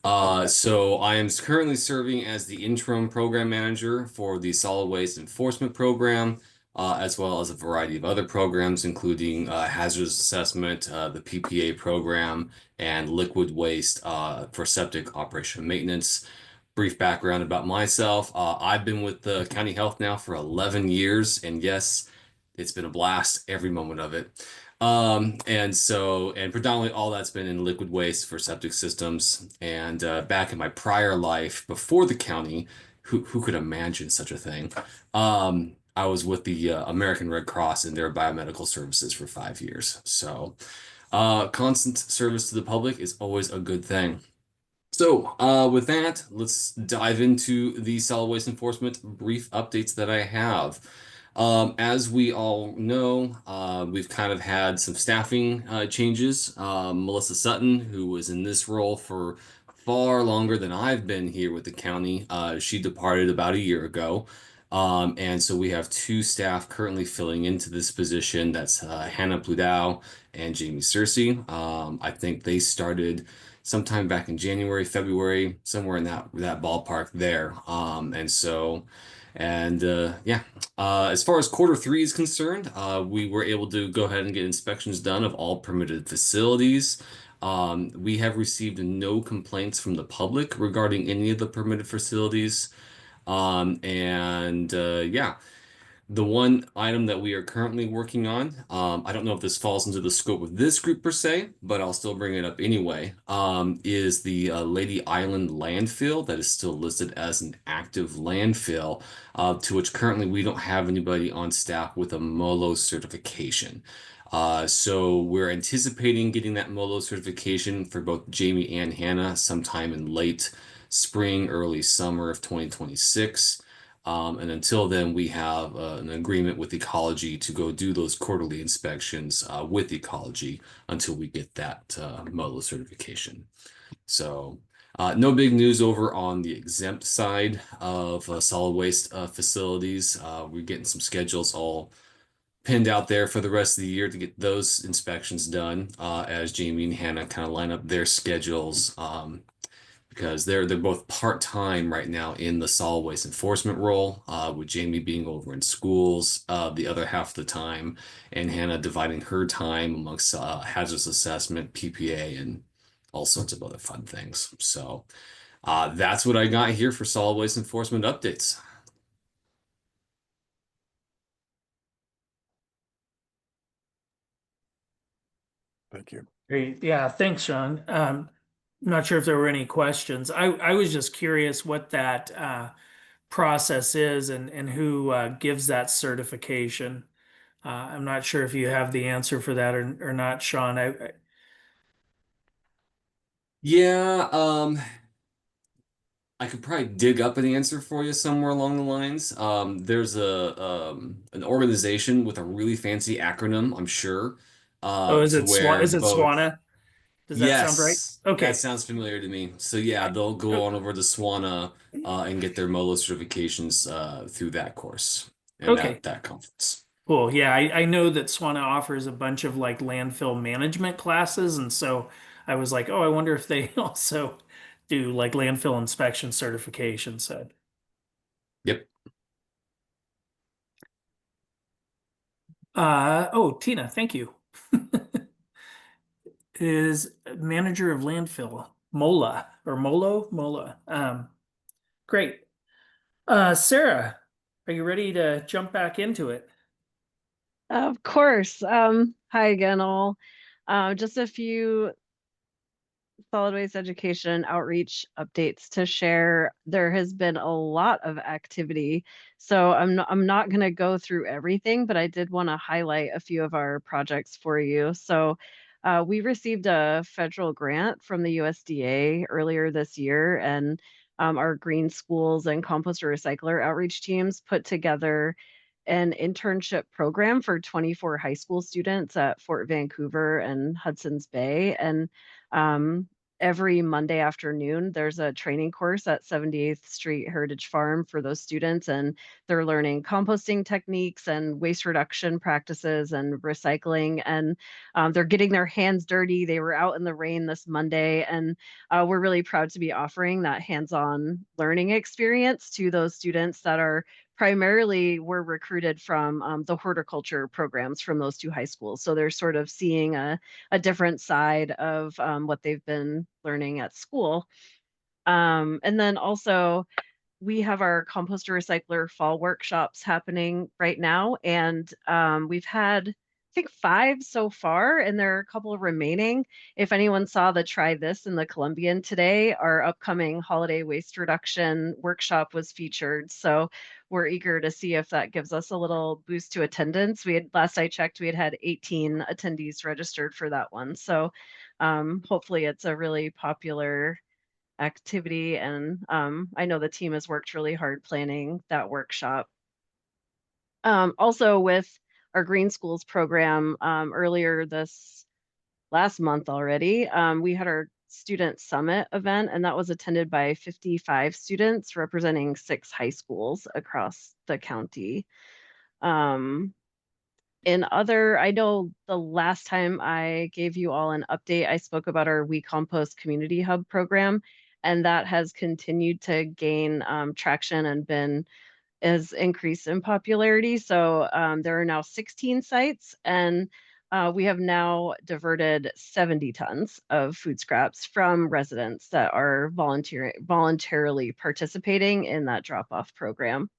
So I am currently serving as the interim program manager for the solid waste enforcement program, as well as a variety of other programs, including hazardous assessment, the PPA program, and liquid waste for septic operation and maintenance. Brief background about myself. I've been with the county health now for 11 years, and yes, it's been a blast every moment of it. And predominantly all that's been in liquid waste for septic systems. And back in my prior life before the county, who could imagine such a thing? I was with the American Red Cross in their biomedical services for 5 years. So constant service to the public is always a good thing. So with that, let's dive into the solid waste enforcement brief updates that I have. As we all know, we've kind of had some staffing changes. Melissa Sutton, who was in this role for far longer than I've been here with the county, she departed about a year ago. And so we have two staff currently filling into this position. That's Hannah Pludow and Jamie Searcy. I think they started sometime back in January, February, somewhere in that ballpark there. As far as Q3 is concerned, we were able to go ahead and get inspections done of all permitted facilities. We have received no complaints from the public regarding any of the permitted facilities. The one item that we are currently working on, I don't know if this falls into the scope of this group per se, but I'll still bring it up anyway, is the Lady Island landfill that is still listed as an active landfill, to which currently we don't have anybody on staff with a MOLO certification. So we're anticipating getting that MOLO certification for both Jamie and Hannah sometime in late spring, early summer of 2026. And until then, we have an agreement with Ecology to go do those quarterly inspections with Ecology until we get that MOLO certification. So no big news over on the exempt side of solid waste facilities. We're getting some schedules all pinned out there for the rest of the year to get those inspections done as Jamie and Hannah kind of line up their schedules. Because they're both part-time right now in the solid waste enforcement role, with Jamie being over in schools the other half of the time, and Hannah dividing her time amongst hazardous assessment, PPA, and all sorts of other fun things. So that's what I got here for solid waste enforcement updates. Thank you. Great. Yeah, thanks, Sean. Not sure if there were any questions. I was just curious what that process is and who gives that certification. I'm not sure if you have the answer for that or not, Sean. I could probably dig up an answer for you somewhere along the lines. There's an organization with a really fancy acronym, I'm sure. Is it SWANA? Does that sound right? Yes, Okay. that sounds familiar to me. So yeah, they'll go on over to SWANA and get their MOLO certifications through that course and Okay. that conference. Cool. Yeah, I know that SWANA offers a bunch of like landfill management classes, and so I was like, oh, I wonder if they also do like landfill inspection certification. So Yep. Tina, thank you. Is manager of landfill, Mola or Molo? Mola. Great. Sarah, are you ready to jump back into it? Of course. Hi again, all. Just a few solid waste education outreach updates to share. There has been a lot of activity, so I'm not going to go through everything, but I did want to highlight a few of our projects for you. So we received a federal grant from the USDA earlier this year, and our green schools and composter recycler outreach teams put together an internship program for 24 high school students at Fort Vancouver and Hudson's Bay. And every Monday afternoon, there's a training course at 78th Street Heritage Farm for those students. And they're learning composting techniques and waste reduction practices and recycling. And they're getting their hands dirty. They were out in the rain this Monday. And we're really proud to be offering that hands-on learning experience to those students that are primarily were recruited from the horticulture programs from those two high schools. So they're sort of seeing a different side of what they've been learning at school. And then also we have our composter recycler fall workshops happening right now. And we've had, I think 5 so far, and there are a couple remaining. If anyone saw the Try This in the Columbian today, our upcoming holiday waste reduction workshop was featured. So we're eager to see if that gives us a little boost to attendance. Last I checked, we had 18 attendees registered for that one. So hopefully it's a really popular activity. And I know the team has worked really hard planning that workshop. Also with our Green Schools program, earlier this last month already, we had our student summit event, and that was attended by 55 students representing 6 high schools across the county. I know the last time I gave you all an update, I spoke about our We Compost Community Hub program, and that has continued to gain traction and has increased in popularity. So there are now 16 sites, and we have now diverted 70 tons of food scraps from residents that are voluntarily participating in that drop-off program.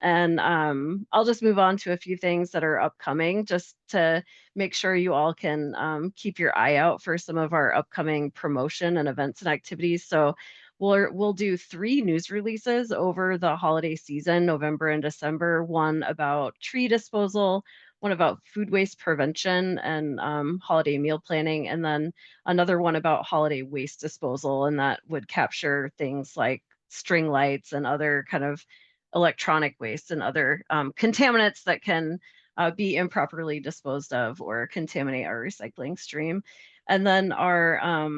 And I'll just move on to a few things that are upcoming just to make sure you all can keep your eye out for some of our upcoming promotion and events and activities. So we'll do 3 news releases over the holiday season, November and December, one about tree disposal, one about food waste prevention and holiday meal planning, and then another one about holiday waste disposal. And that would capture things like string lights and other kind of electronic waste and other contaminants that can be improperly disposed of or contaminate our recycling stream. And then our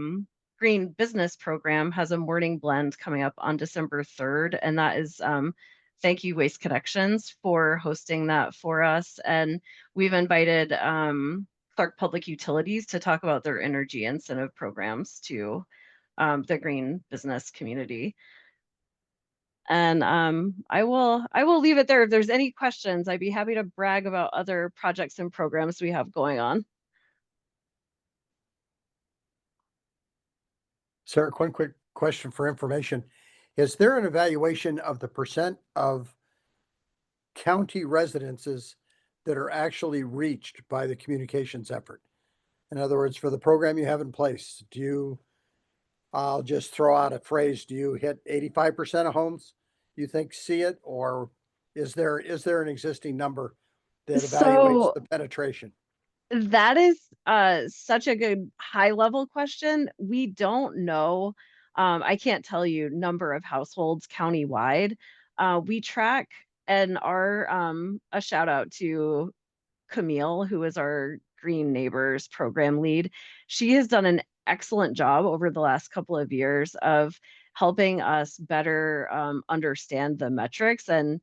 Green Business Program has a morning blend coming up on December 3rd, and that is thank you Waste Connections for hosting that for us. And we've invited Clark Public Utilities to talk about their energy incentive programs to the green business community. And I will leave it there. If there's any questions, I'd be happy to brag about other projects and programs we have going on. Sarah, one quick question for information. Is there an evaluation of the percent of county residences that are actually reached by the communications effort? In other words, for the program you have in place, I'll just throw out a phrase, do you hit 85% of homes you think see it, or is there an existing number that evaluates the penetration? That is such a good high level question. We don't know. I can't tell you number of households countywide. We track, and a shout out to Camille, who is our Green Neighbors program lead. She has done an excellent job over the last couple of years of helping us better understand the metrics and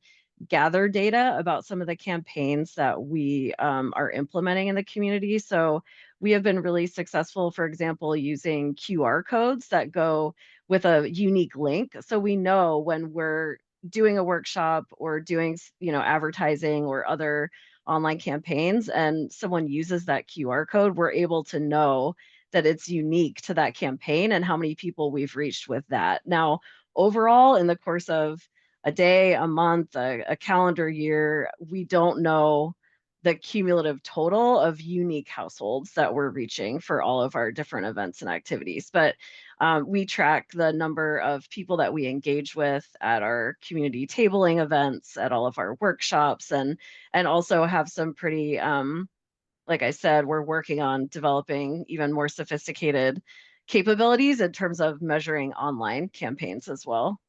gather data about some of the campaigns that we are implementing in the community. So we have been really successful, for example, using QR codes that go with a unique link. So we know when we're doing a workshop or doing, advertising or other online campaigns, and someone uses that QR code, we're able to know that it's unique to that campaign and how many people we've reached with that. Now, overall, in the course of a day, a month, a calendar year, we don't know the cumulative total of unique households that we're reaching for all of our different events and activities. But we track the number of people that we engage with at our community tabling events, at all of our workshops, and also have some pretty, like I said, we're working on developing even more sophisticated capabilities in terms of measuring online campaigns as well.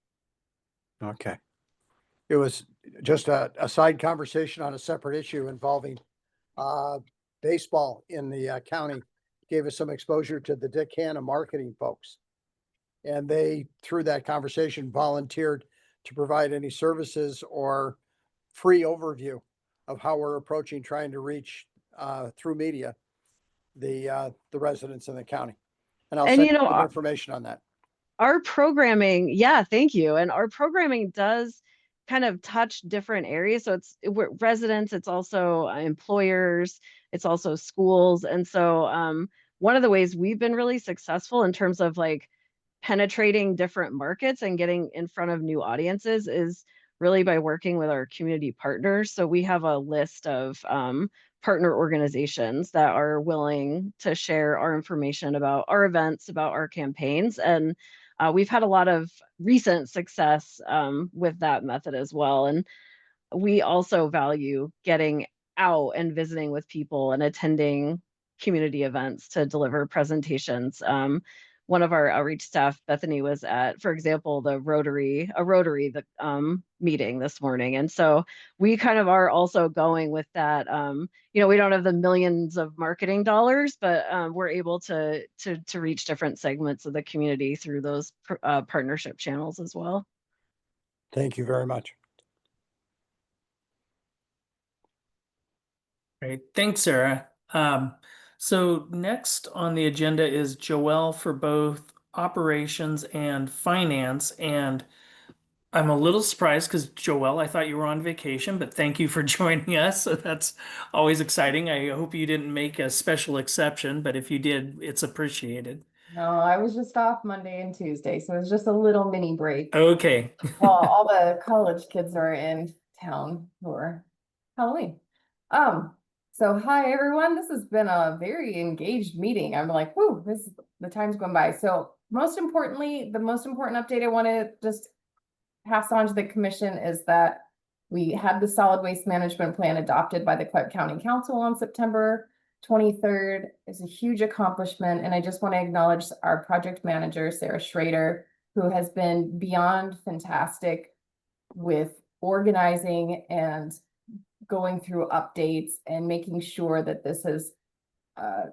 Okay. It was just a side conversation on a separate issue involving baseball in the county. Gave us some exposure to the Dick Hanna marketing folks. And they, through that conversation, volunteered to provide any services or free overview of how we're approaching trying to reach through media the residents in the county. And I'll And, send you know, you some information on that. our programming, yeah, thank you. And our programming does kind of touch different areas. So we're residents, it's also employers, it's also schools. And so one of the ways we've been really successful in terms of like penetrating different markets and getting in front of new audiences is really by working with our community partners. So we have a list of partner organizations that are willing to share our information about our events, about our campaigns. And we've had a lot of recent success with that method as well. And we also value getting out and visiting with people and attending community events to deliver presentations. One of our outreach staff, Bethany, was at, for example, a Rotary meeting this morning. And so we kind of are also going with that. You know, we don't have the millions of marketing dollars, but we're able to reach different segments of the community through those partnership channels as well. Thank you very much. Great. Thanks, Sarah. So next on the agenda is Joelle for both operations and finance. And I'm a little surprised because Joelle, I thought you were on vacation, but thank you for joining us. So that's always exciting. I hope you didn't make a special exception, but if you did, it's appreciated. No, I was just off Monday and Tuesday, so it was just a little mini break. Okay. Well, all the college kids are in town for Halloween. So hi everyone. This has been a very engaged meeting. I'm like, whoo, the time's going by. So most importantly, the most important update I want to just pass on to the commission is that we had the solid waste management plan adopted by the Clark County Council on September 23rd. It's a huge accomplishment. And I just want to acknowledge our project manager, Sarah Schrader, who has been beyond fantastic with organizing and going through updates and making sure that this has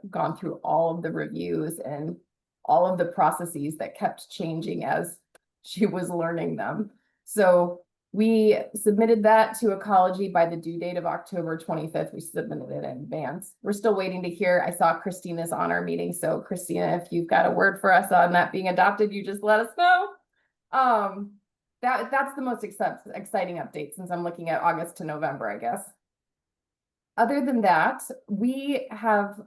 gone through all of the reviews and all of the processes that kept changing as she was learning them. So we submitted that to Ecology by the due date of October 25th. We submitted it in advance. We're still waiting to hear. I saw Christina's on our meeting. So Christina, if you've got a word for us on that being adopted, you just let us know. That's the most exciting update since I'm looking at August to November, I guess. Other than that, we have,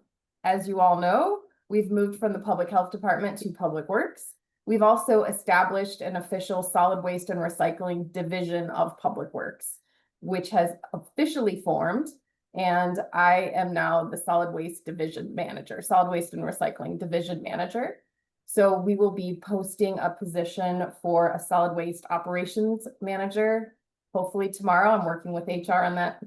as you all know, we've moved from the Public Health Department to Public Works. We've also established an official solid waste and recycling division of Public Works, which has officially formed. And I am now the solid waste division manager, solid waste and recycling division manager. So we will be posting a position for a solid waste operations manager, hopefully tomorrow. I'm working with HR on that.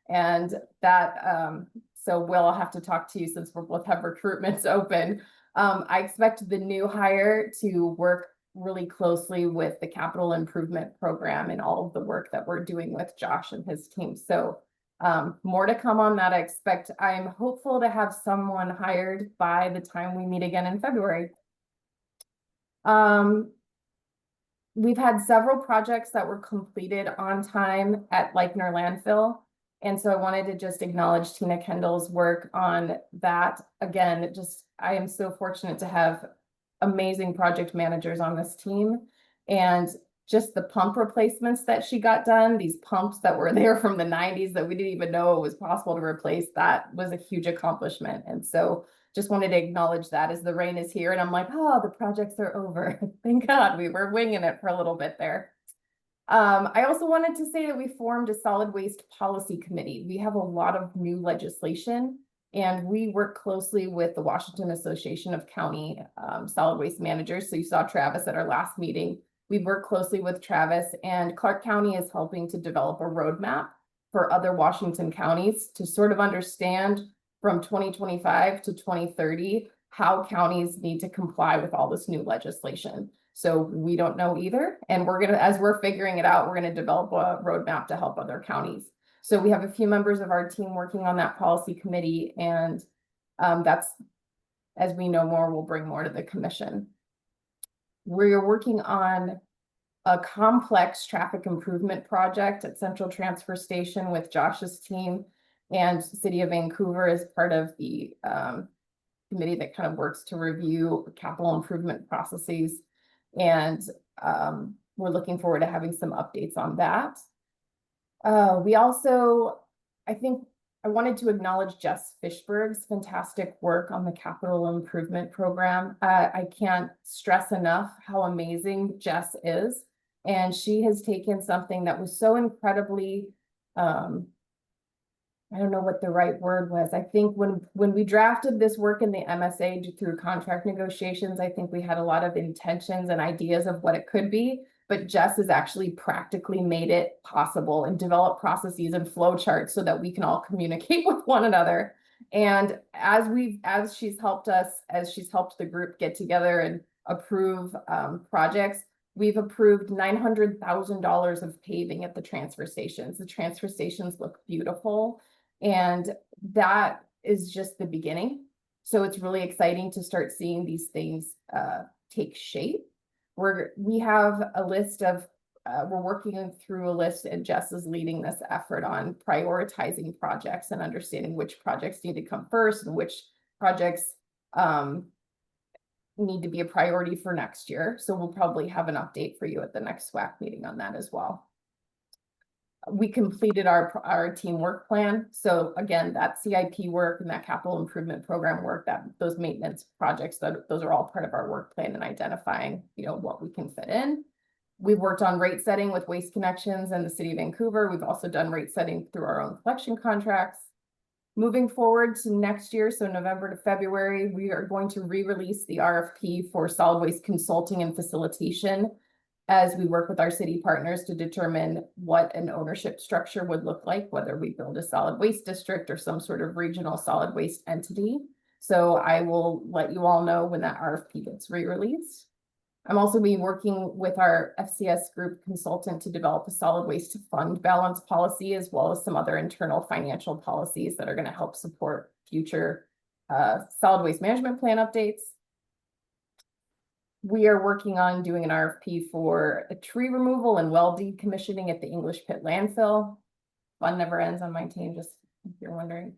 And that, so we'll have to talk to you since we'll both have recruitments open. I expect the new hire to work really closely with the capital improvement program and all of the work that we're doing with Josh and his team. So more to come on that. I'm hopeful to have someone hired by the time we meet again in February. We've had several projects that were completed on time at Leichner Landfill. And so I wanted to just acknowledge Tina Kendall's work on that. Again, I am so fortunate to have amazing project managers on this team. And just the pump replacements that she got done, these pumps that were there from the 90s that we didn't even know it was possible to replace, that was a huge accomplishment. And so just wanted to acknowledge that as the rain is here. And I'm like, oh, the projects are over. Thank God, we were winging it for a little bit there. I also wanted to say that we formed a solid waste policy committee. We have a lot of new legislation, and we work closely with the Washington Association of County Solid Waste Managers. So you saw Travis at our last meeting. We work closely with Travis, and Clark County is helping to develop a roadmap for other Washington counties to sort of understand from 2025 to 2030 how counties need to comply with all this new legislation. So we don't know either. And we're gonna, as we're figuring it out, we're gonna develop a roadmap to help other counties. So we have a few members of our team working on that policy committee, and that's, as we know more, we'll bring more to the commission. We're working on a complex traffic improvement project at Central Transfer Station with Josh's team, and City of Vancouver is part of the committee that kind of works to review capital improvement processes. And we're looking forward to having some updates on that. We also, I think I wanted to acknowledge Jess Fishberg's fantastic work on the capital improvement program. I can't stress enough how amazing Jess is. And she has taken something that was so incredibly, I don't know what the right word was. I think when we drafted this work in the MSA through contract negotiations, I think we had a lot of intentions and ideas of what it could be, but Jess has actually practically made it possible and developed processes and flow charts so that we can all communicate with one another. And as she's helped us, as she's helped the group get together and approve projects, we've approved $900,000 of paving at the transfer stations. The transfer stations look beautiful. And that is just the beginning. So it's really exciting to start seeing these things take shape. We have a list of, we're working through a list, and Jess is leading this effort on prioritizing projects and understanding which projects need to come first and which projects need to be a priority for next year. So we'll probably have an update for you at the next SWAC meeting on that as well. We completed our team work plan. So again, that CIP work and that capital improvement program work, that those maintenance projects, those are all part of our work plan and identifying, what we can fit in. We've worked on rate setting with Waste Connections and the City of Vancouver. We've also done rate setting through our own collection contracts. Moving forward to next year, so November to February, we are going to re-release the RFP for solid waste consulting and facilitation as we work with our city partners to determine what an ownership structure would look like, whether we build a solid waste district or some sort of regional solid waste entity. So I will let you all know when that RFP gets re-released. I'm also be working with our FCS group consultant to develop a solid waste fund balance policy, as well as some other internal financial policies that are going to help support future solid waste management plan updates. We are working on doing an RFP for a tree removal and well decommissioning at the English Pit landfill. Fun never ends on my team, just if you're wondering.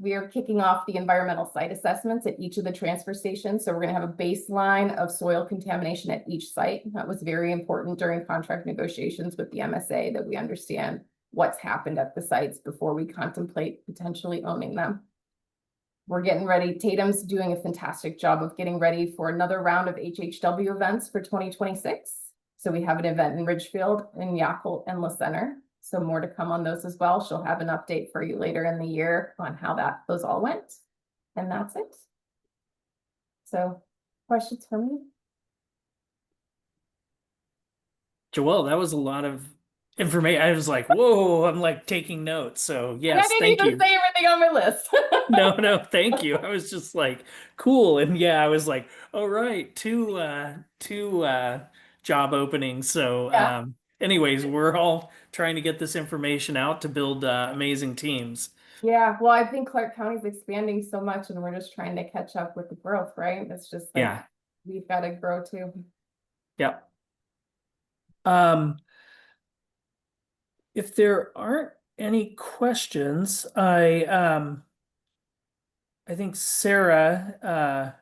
We are kicking off the environmental site assessments at each of the transfer stations. So we're going to have a baseline of soil contamination at each site. That was very important during contract negotiations with the MSA, that we understand what's happened at the sites before we contemplate potentially owning them. We're getting ready. Tatum's doing a fantastic job of getting ready for another round of HHW events for 2026. So we have an event in Ridgefield, in Yakult, and La Center. So more to come on those as well. She'll have an update for you later in the year on how those all went. And that's it. So questions for me? Joelle, that was a lot of information. I was like, whoa, I'm like taking notes. So yes, I didn't thank even you. say everything on my list. No, thank you. I was just like, cool. And yeah, I was like, all right, two job openings. So Yeah. anyways, we're all trying to get this information out to build amazing teams. Yeah, well, I think Clark County's expanding so much, and we're just trying to catch up with the growth, right? It's just like, Yeah. we've got to grow too. Yep. If there aren't any questions, I think Sarah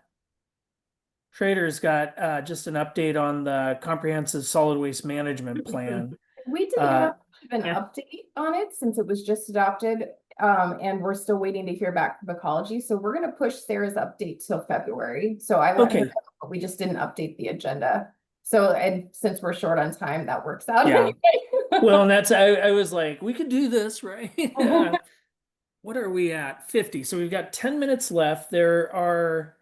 Schrader's got just an update on the comprehensive solid waste management plan. We didn't have an yeah. update on it since it was just adopted, and we're still waiting to hear back from Ecology. So we're going to push Sarah's update till February. So I let her know, but we just didn't update the agenda. So, and since we're short on time, that works out Yeah. anyway. Well, and that's, I was like, we could do this, right? What are we at? 50. So we've got 10 minutes left. There are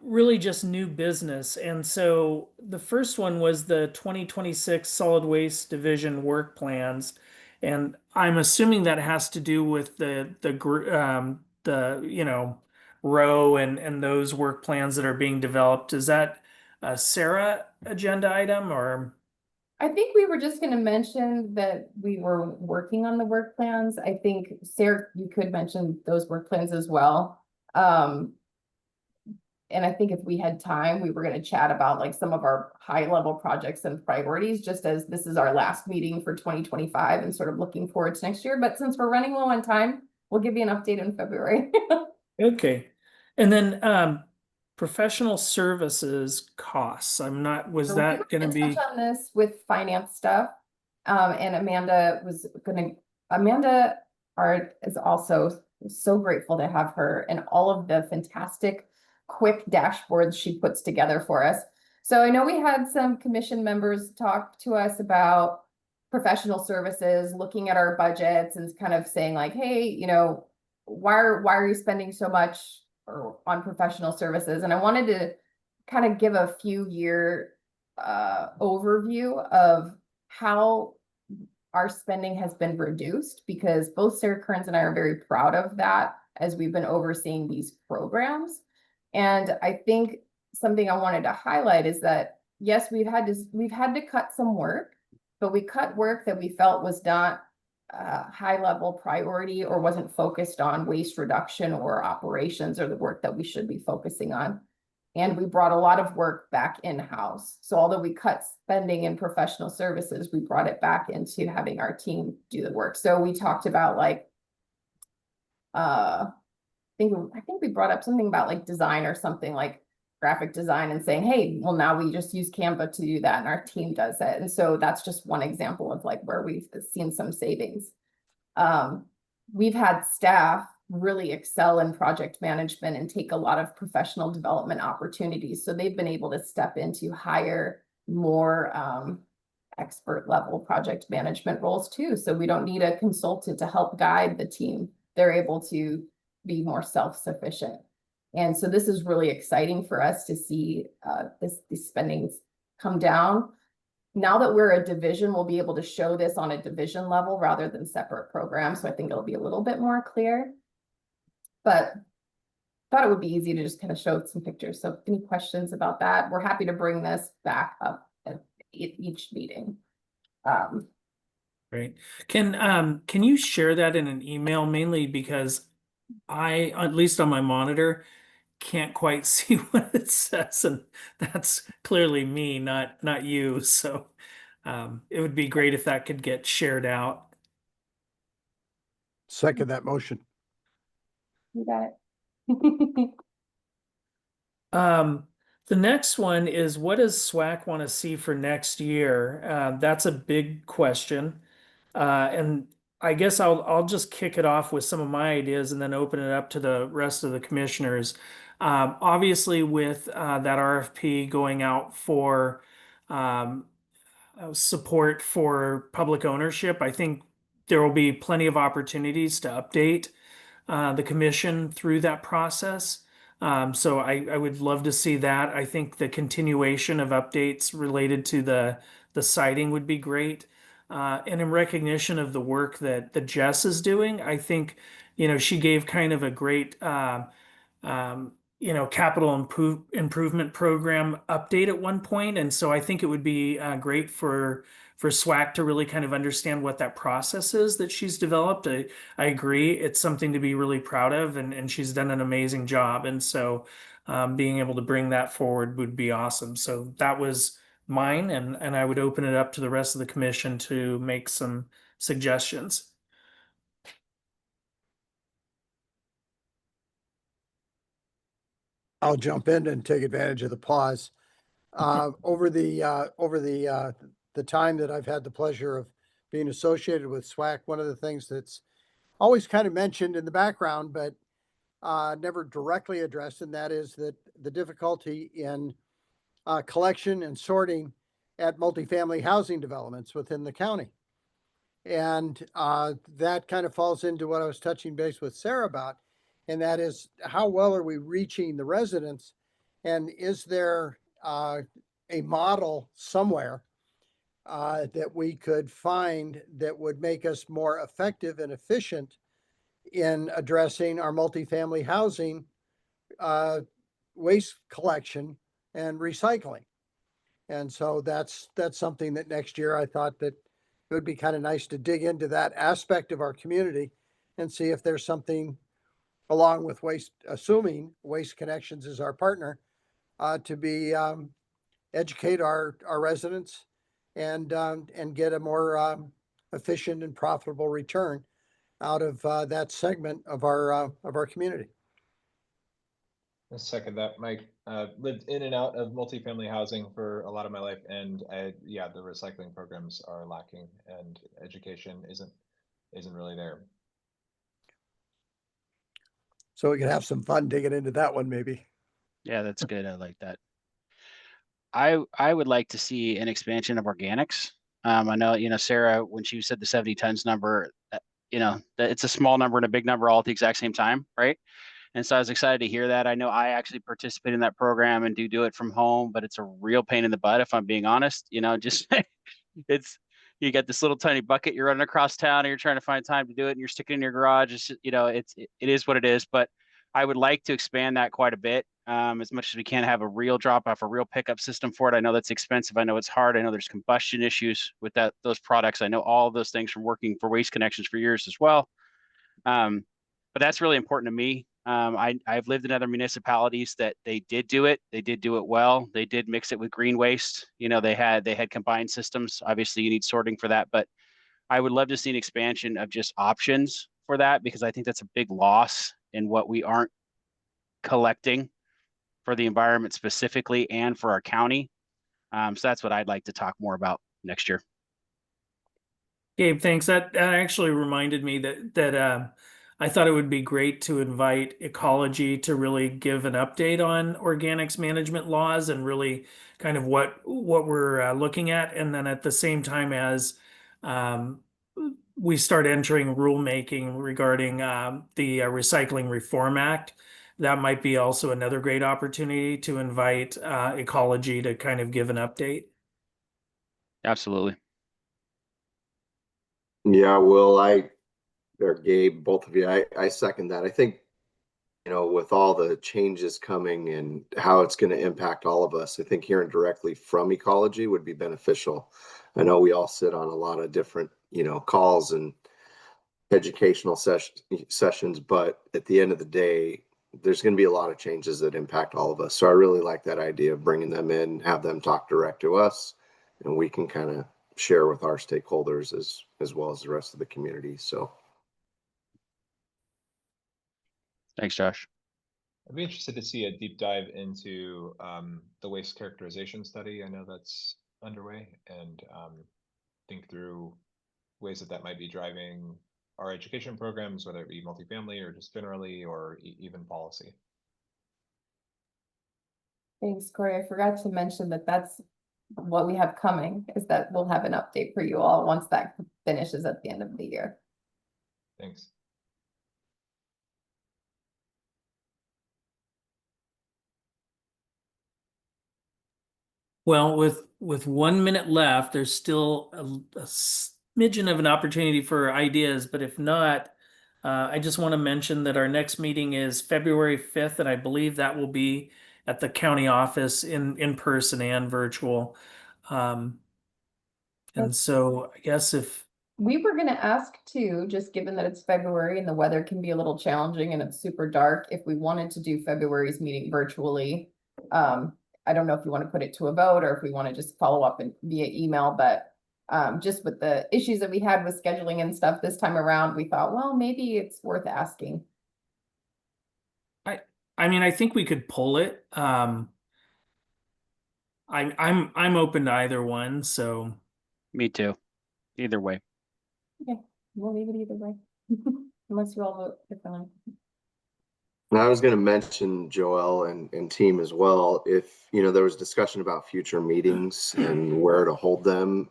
really just new business. And so the first one was the 2026 Solid Waste Division work plans. And I'm assuming that has to do with the row and those work plans that are being developed. Is that a Sarah agenda item or? I think we were just gonna mention that we were working on the work plans. I think, Sarah, you could mention those work plans as well. And I think if we had time, we were gonna chat about like some of our high level projects and priorities, just as this is our last meeting for 2025 and sort of looking forward to next year. But since we're running low on time, we'll give you an update in February. Okay. And then professional services costs. I'm not, was So we that were gonna gonna be? touch on this with finance stuff. And Amanda Art is also so grateful to have her and all of the fantastic quick dashboards she puts together for us. So I know we had some commission members talk to us about professional services, looking at our budgets and kind of saying like, hey, you know, why are you spending so much on professional services? And I wanted to kind of give a few year overview of how our spending has been reduced, because both Sarah Kearns and I are very proud of that as we've been overseeing these programs. And I think something I wanted to highlight is that, yes, we've had to cut some work, but we cut work that we felt was not high level priority or wasn't focused on waste reduction or operations or the work that we should be focusing on. And we brought a lot of work back in-house. So although we cut spending in professional services, we brought it back into having our team do the work. So we talked about like, I think we brought up something about like design or something like graphic design and saying, hey, well, now we just use Canva to do that and our team does it. And so that's just one example of like where we've seen some savings. We've had staff really excel in project management and take a lot of professional development opportunities. So they've been able to step into higher, more expert level project management roles too. So we don't need a consultant to help guide the team. They're able to be more self-sufficient. And so this is really exciting for us to see these spendings come down. Now that we're a division, we'll be able to show this on a division level rather than separate programs. So I think it'll be a little bit more clear. But thought it would be easy to just kind of show some pictures. So any questions about that? We're happy to bring this back up at each meeting. Great. Can you share that in an email, mainly because I, at least on my monitor, can't quite see what it says, and that's clearly me, not you. So it would be great if that could get shared out. Second that motion. You got it. The next one is, what does SWAC want to see for next year? That's a big question. And I guess I'll just kick it off with some of my ideas and then open it up to the rest of the commissioners. Obviously, with that RFP going out for support for public ownership, I think there will be plenty of opportunities to update the commission through that process. So I would love to see that. I think the continuation of updates related to the siting would be great. And in recognition of the work that Jess is doing, I think, she gave kind of a great, capital improvement program update at one point. And so I think it would be great for SWAC to really kind of understand what that process is that she's developed. I agree. It's something to be really proud of, and she's done an amazing job. And so being able to bring that forward would be awesome. So that was mine, and I would open it up to the rest of the commission to make some suggestions. I'll jump in and take advantage of the pause. Over the time that I've had the pleasure of being associated with SWAC, one of the things that's always kind of mentioned in the background, but never directly addressed, and that is that the difficulty in collection and sorting at multifamily housing developments within the county. And that kind of falls into what I was touching base with Sarah about, and that is how well are we reaching the residents? And is there a model somewhere that we could find that would make us more effective and efficient in addressing our multifamily housing waste collection and recycling? And so that's something that next year I thought that it would be kind of nice to dig into that aspect of our community and see if there's something along with Waste, assuming Waste Connections is our partner, to be educate our residents and get a more efficient and profitable return out of that segment of our community. I second that, Mike. Lived in and out of multifamily housing for a lot of my life, and yeah, the recycling programs are lacking, and education isn't really there. So we can have some fun digging into that one, maybe. Yeah, that's good. I like that. I would like to see an expansion of organics. I know, Sarah, when she said the 70 tons number, that it's a small number and a big number all at the exact same time, right? And so I was excited to hear that. I know I actually participate in that program and do it from home, but it's a real pain in the butt, if I'm being honest. Just you got this little tiny bucket you're running across town and you're trying to find time to do it and you're sticking it in your garage. It's it is what it is. But I would like to expand that quite a bit, as much as we can, have a real drop off, a real pickup system for it. I know that's expensive. I know it's hard. I know there's combustion issues with those products. I know all of those things from working for Waste Connections for years as well. But that's really important to me. I've lived in other municipalities that they did do it. They did do it well. They did mix it with green waste. They had combined systems. Obviously, you need sorting for that, but I would love to see an expansion of just options for that, because I think that's a big loss in what we aren't collecting for the environment specifically and for our county. So that's what I'd like to talk more about next year. Gabe, thanks. That actually reminded me that I thought it would be great to invite Ecology to really give an update on organics management laws and really kind of what we're looking at. And then at the same time as we start entering rulemaking regarding the Recycling Reform Act, that might be also another great opportunity to invite Ecology to kind of give an update. Absolutely. Yeah, Will, or Gabe, both of you, I second that. I think, with all the changes coming and how it's going to impact all of us, I think hearing directly from Ecology would be beneficial. I know we all sit on a lot of different, calls and educational sessions, but at the end of the day, there's going to be a lot of changes that impact all of us. So I really like that idea of bringing them in, have them talk direct to us, and we can kind of share with our stakeholders as well as the rest of the community. So Thanks, Josh. I'd be interested to see a deep dive into the waste characterization study. I know that's underway, and think through ways that might be driving our education programs, whether it be multifamily or just generally, or even policy. Thanks, Corey. I forgot to mention that that's what we have coming, is that we'll have an update for you all once that finishes at the end of the year. Thanks. Well, with 1 minute left, there's still a smidgen of an opportunity for ideas, but if not, I just want to mention that our next meeting is February 5th, and I believe that will be at the county office in person and virtual. And so I guess if we were going to ask too, just given that it's February and the weather can be a little challenging and it's super dark, if we wanted to do February's meeting virtually. I don't know if you want to put it to a vote or if we want to just follow up via email, but just with the issues that we had with scheduling and stuff this time around, we thought, well, maybe it's worth asking. I mean, I think we could pull it. I'm open to either one, so. Me too. Either way. Okay, we'll leave it either way. Unless you all vote differently. And I was going to mention Joel and team as well. If, there was discussion about future meetings and where to hold them,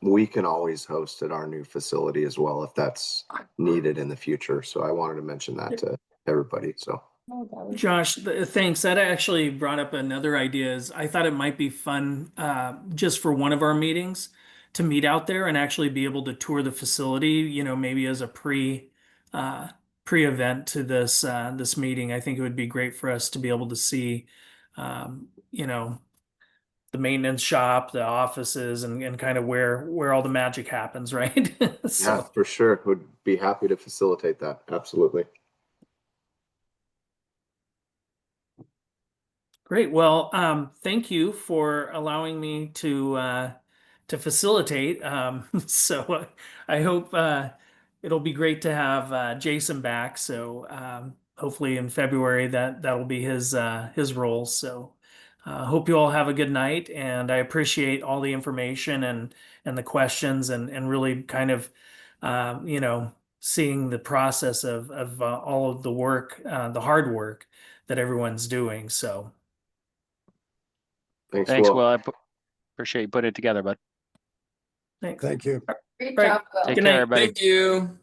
we can always host at our new facility as well if that's needed in the future. So I wanted to mention that to everybody. So. Josh, thanks. That actually brought up another idea. Is I thought it might be fun just for one of our meetings to meet out there and actually be able to tour the facility. Maybe as a pre-event to this meeting. I think it would be great for us to be able to see, the maintenance shop, the offices, and kind of where all the magic happens, right? Yeah, for sure. Would be happy to facilitate that. Absolutely. Great. Well, thank you for allowing me to facilitate. So I hope it'll be great to have Jason back. So hopefully in February that'll be his role. So hope you all have a good night, and I appreciate all the information and the questions and really kind of seeing the process of all of the work, the hard work that everyone's doing. So. Thanks, Thanks, Will. Will. Appreciate you putting it together, bud. Thanks. Thank you. Great Right. job, Will. Take Good care, night. everybody. Thank you.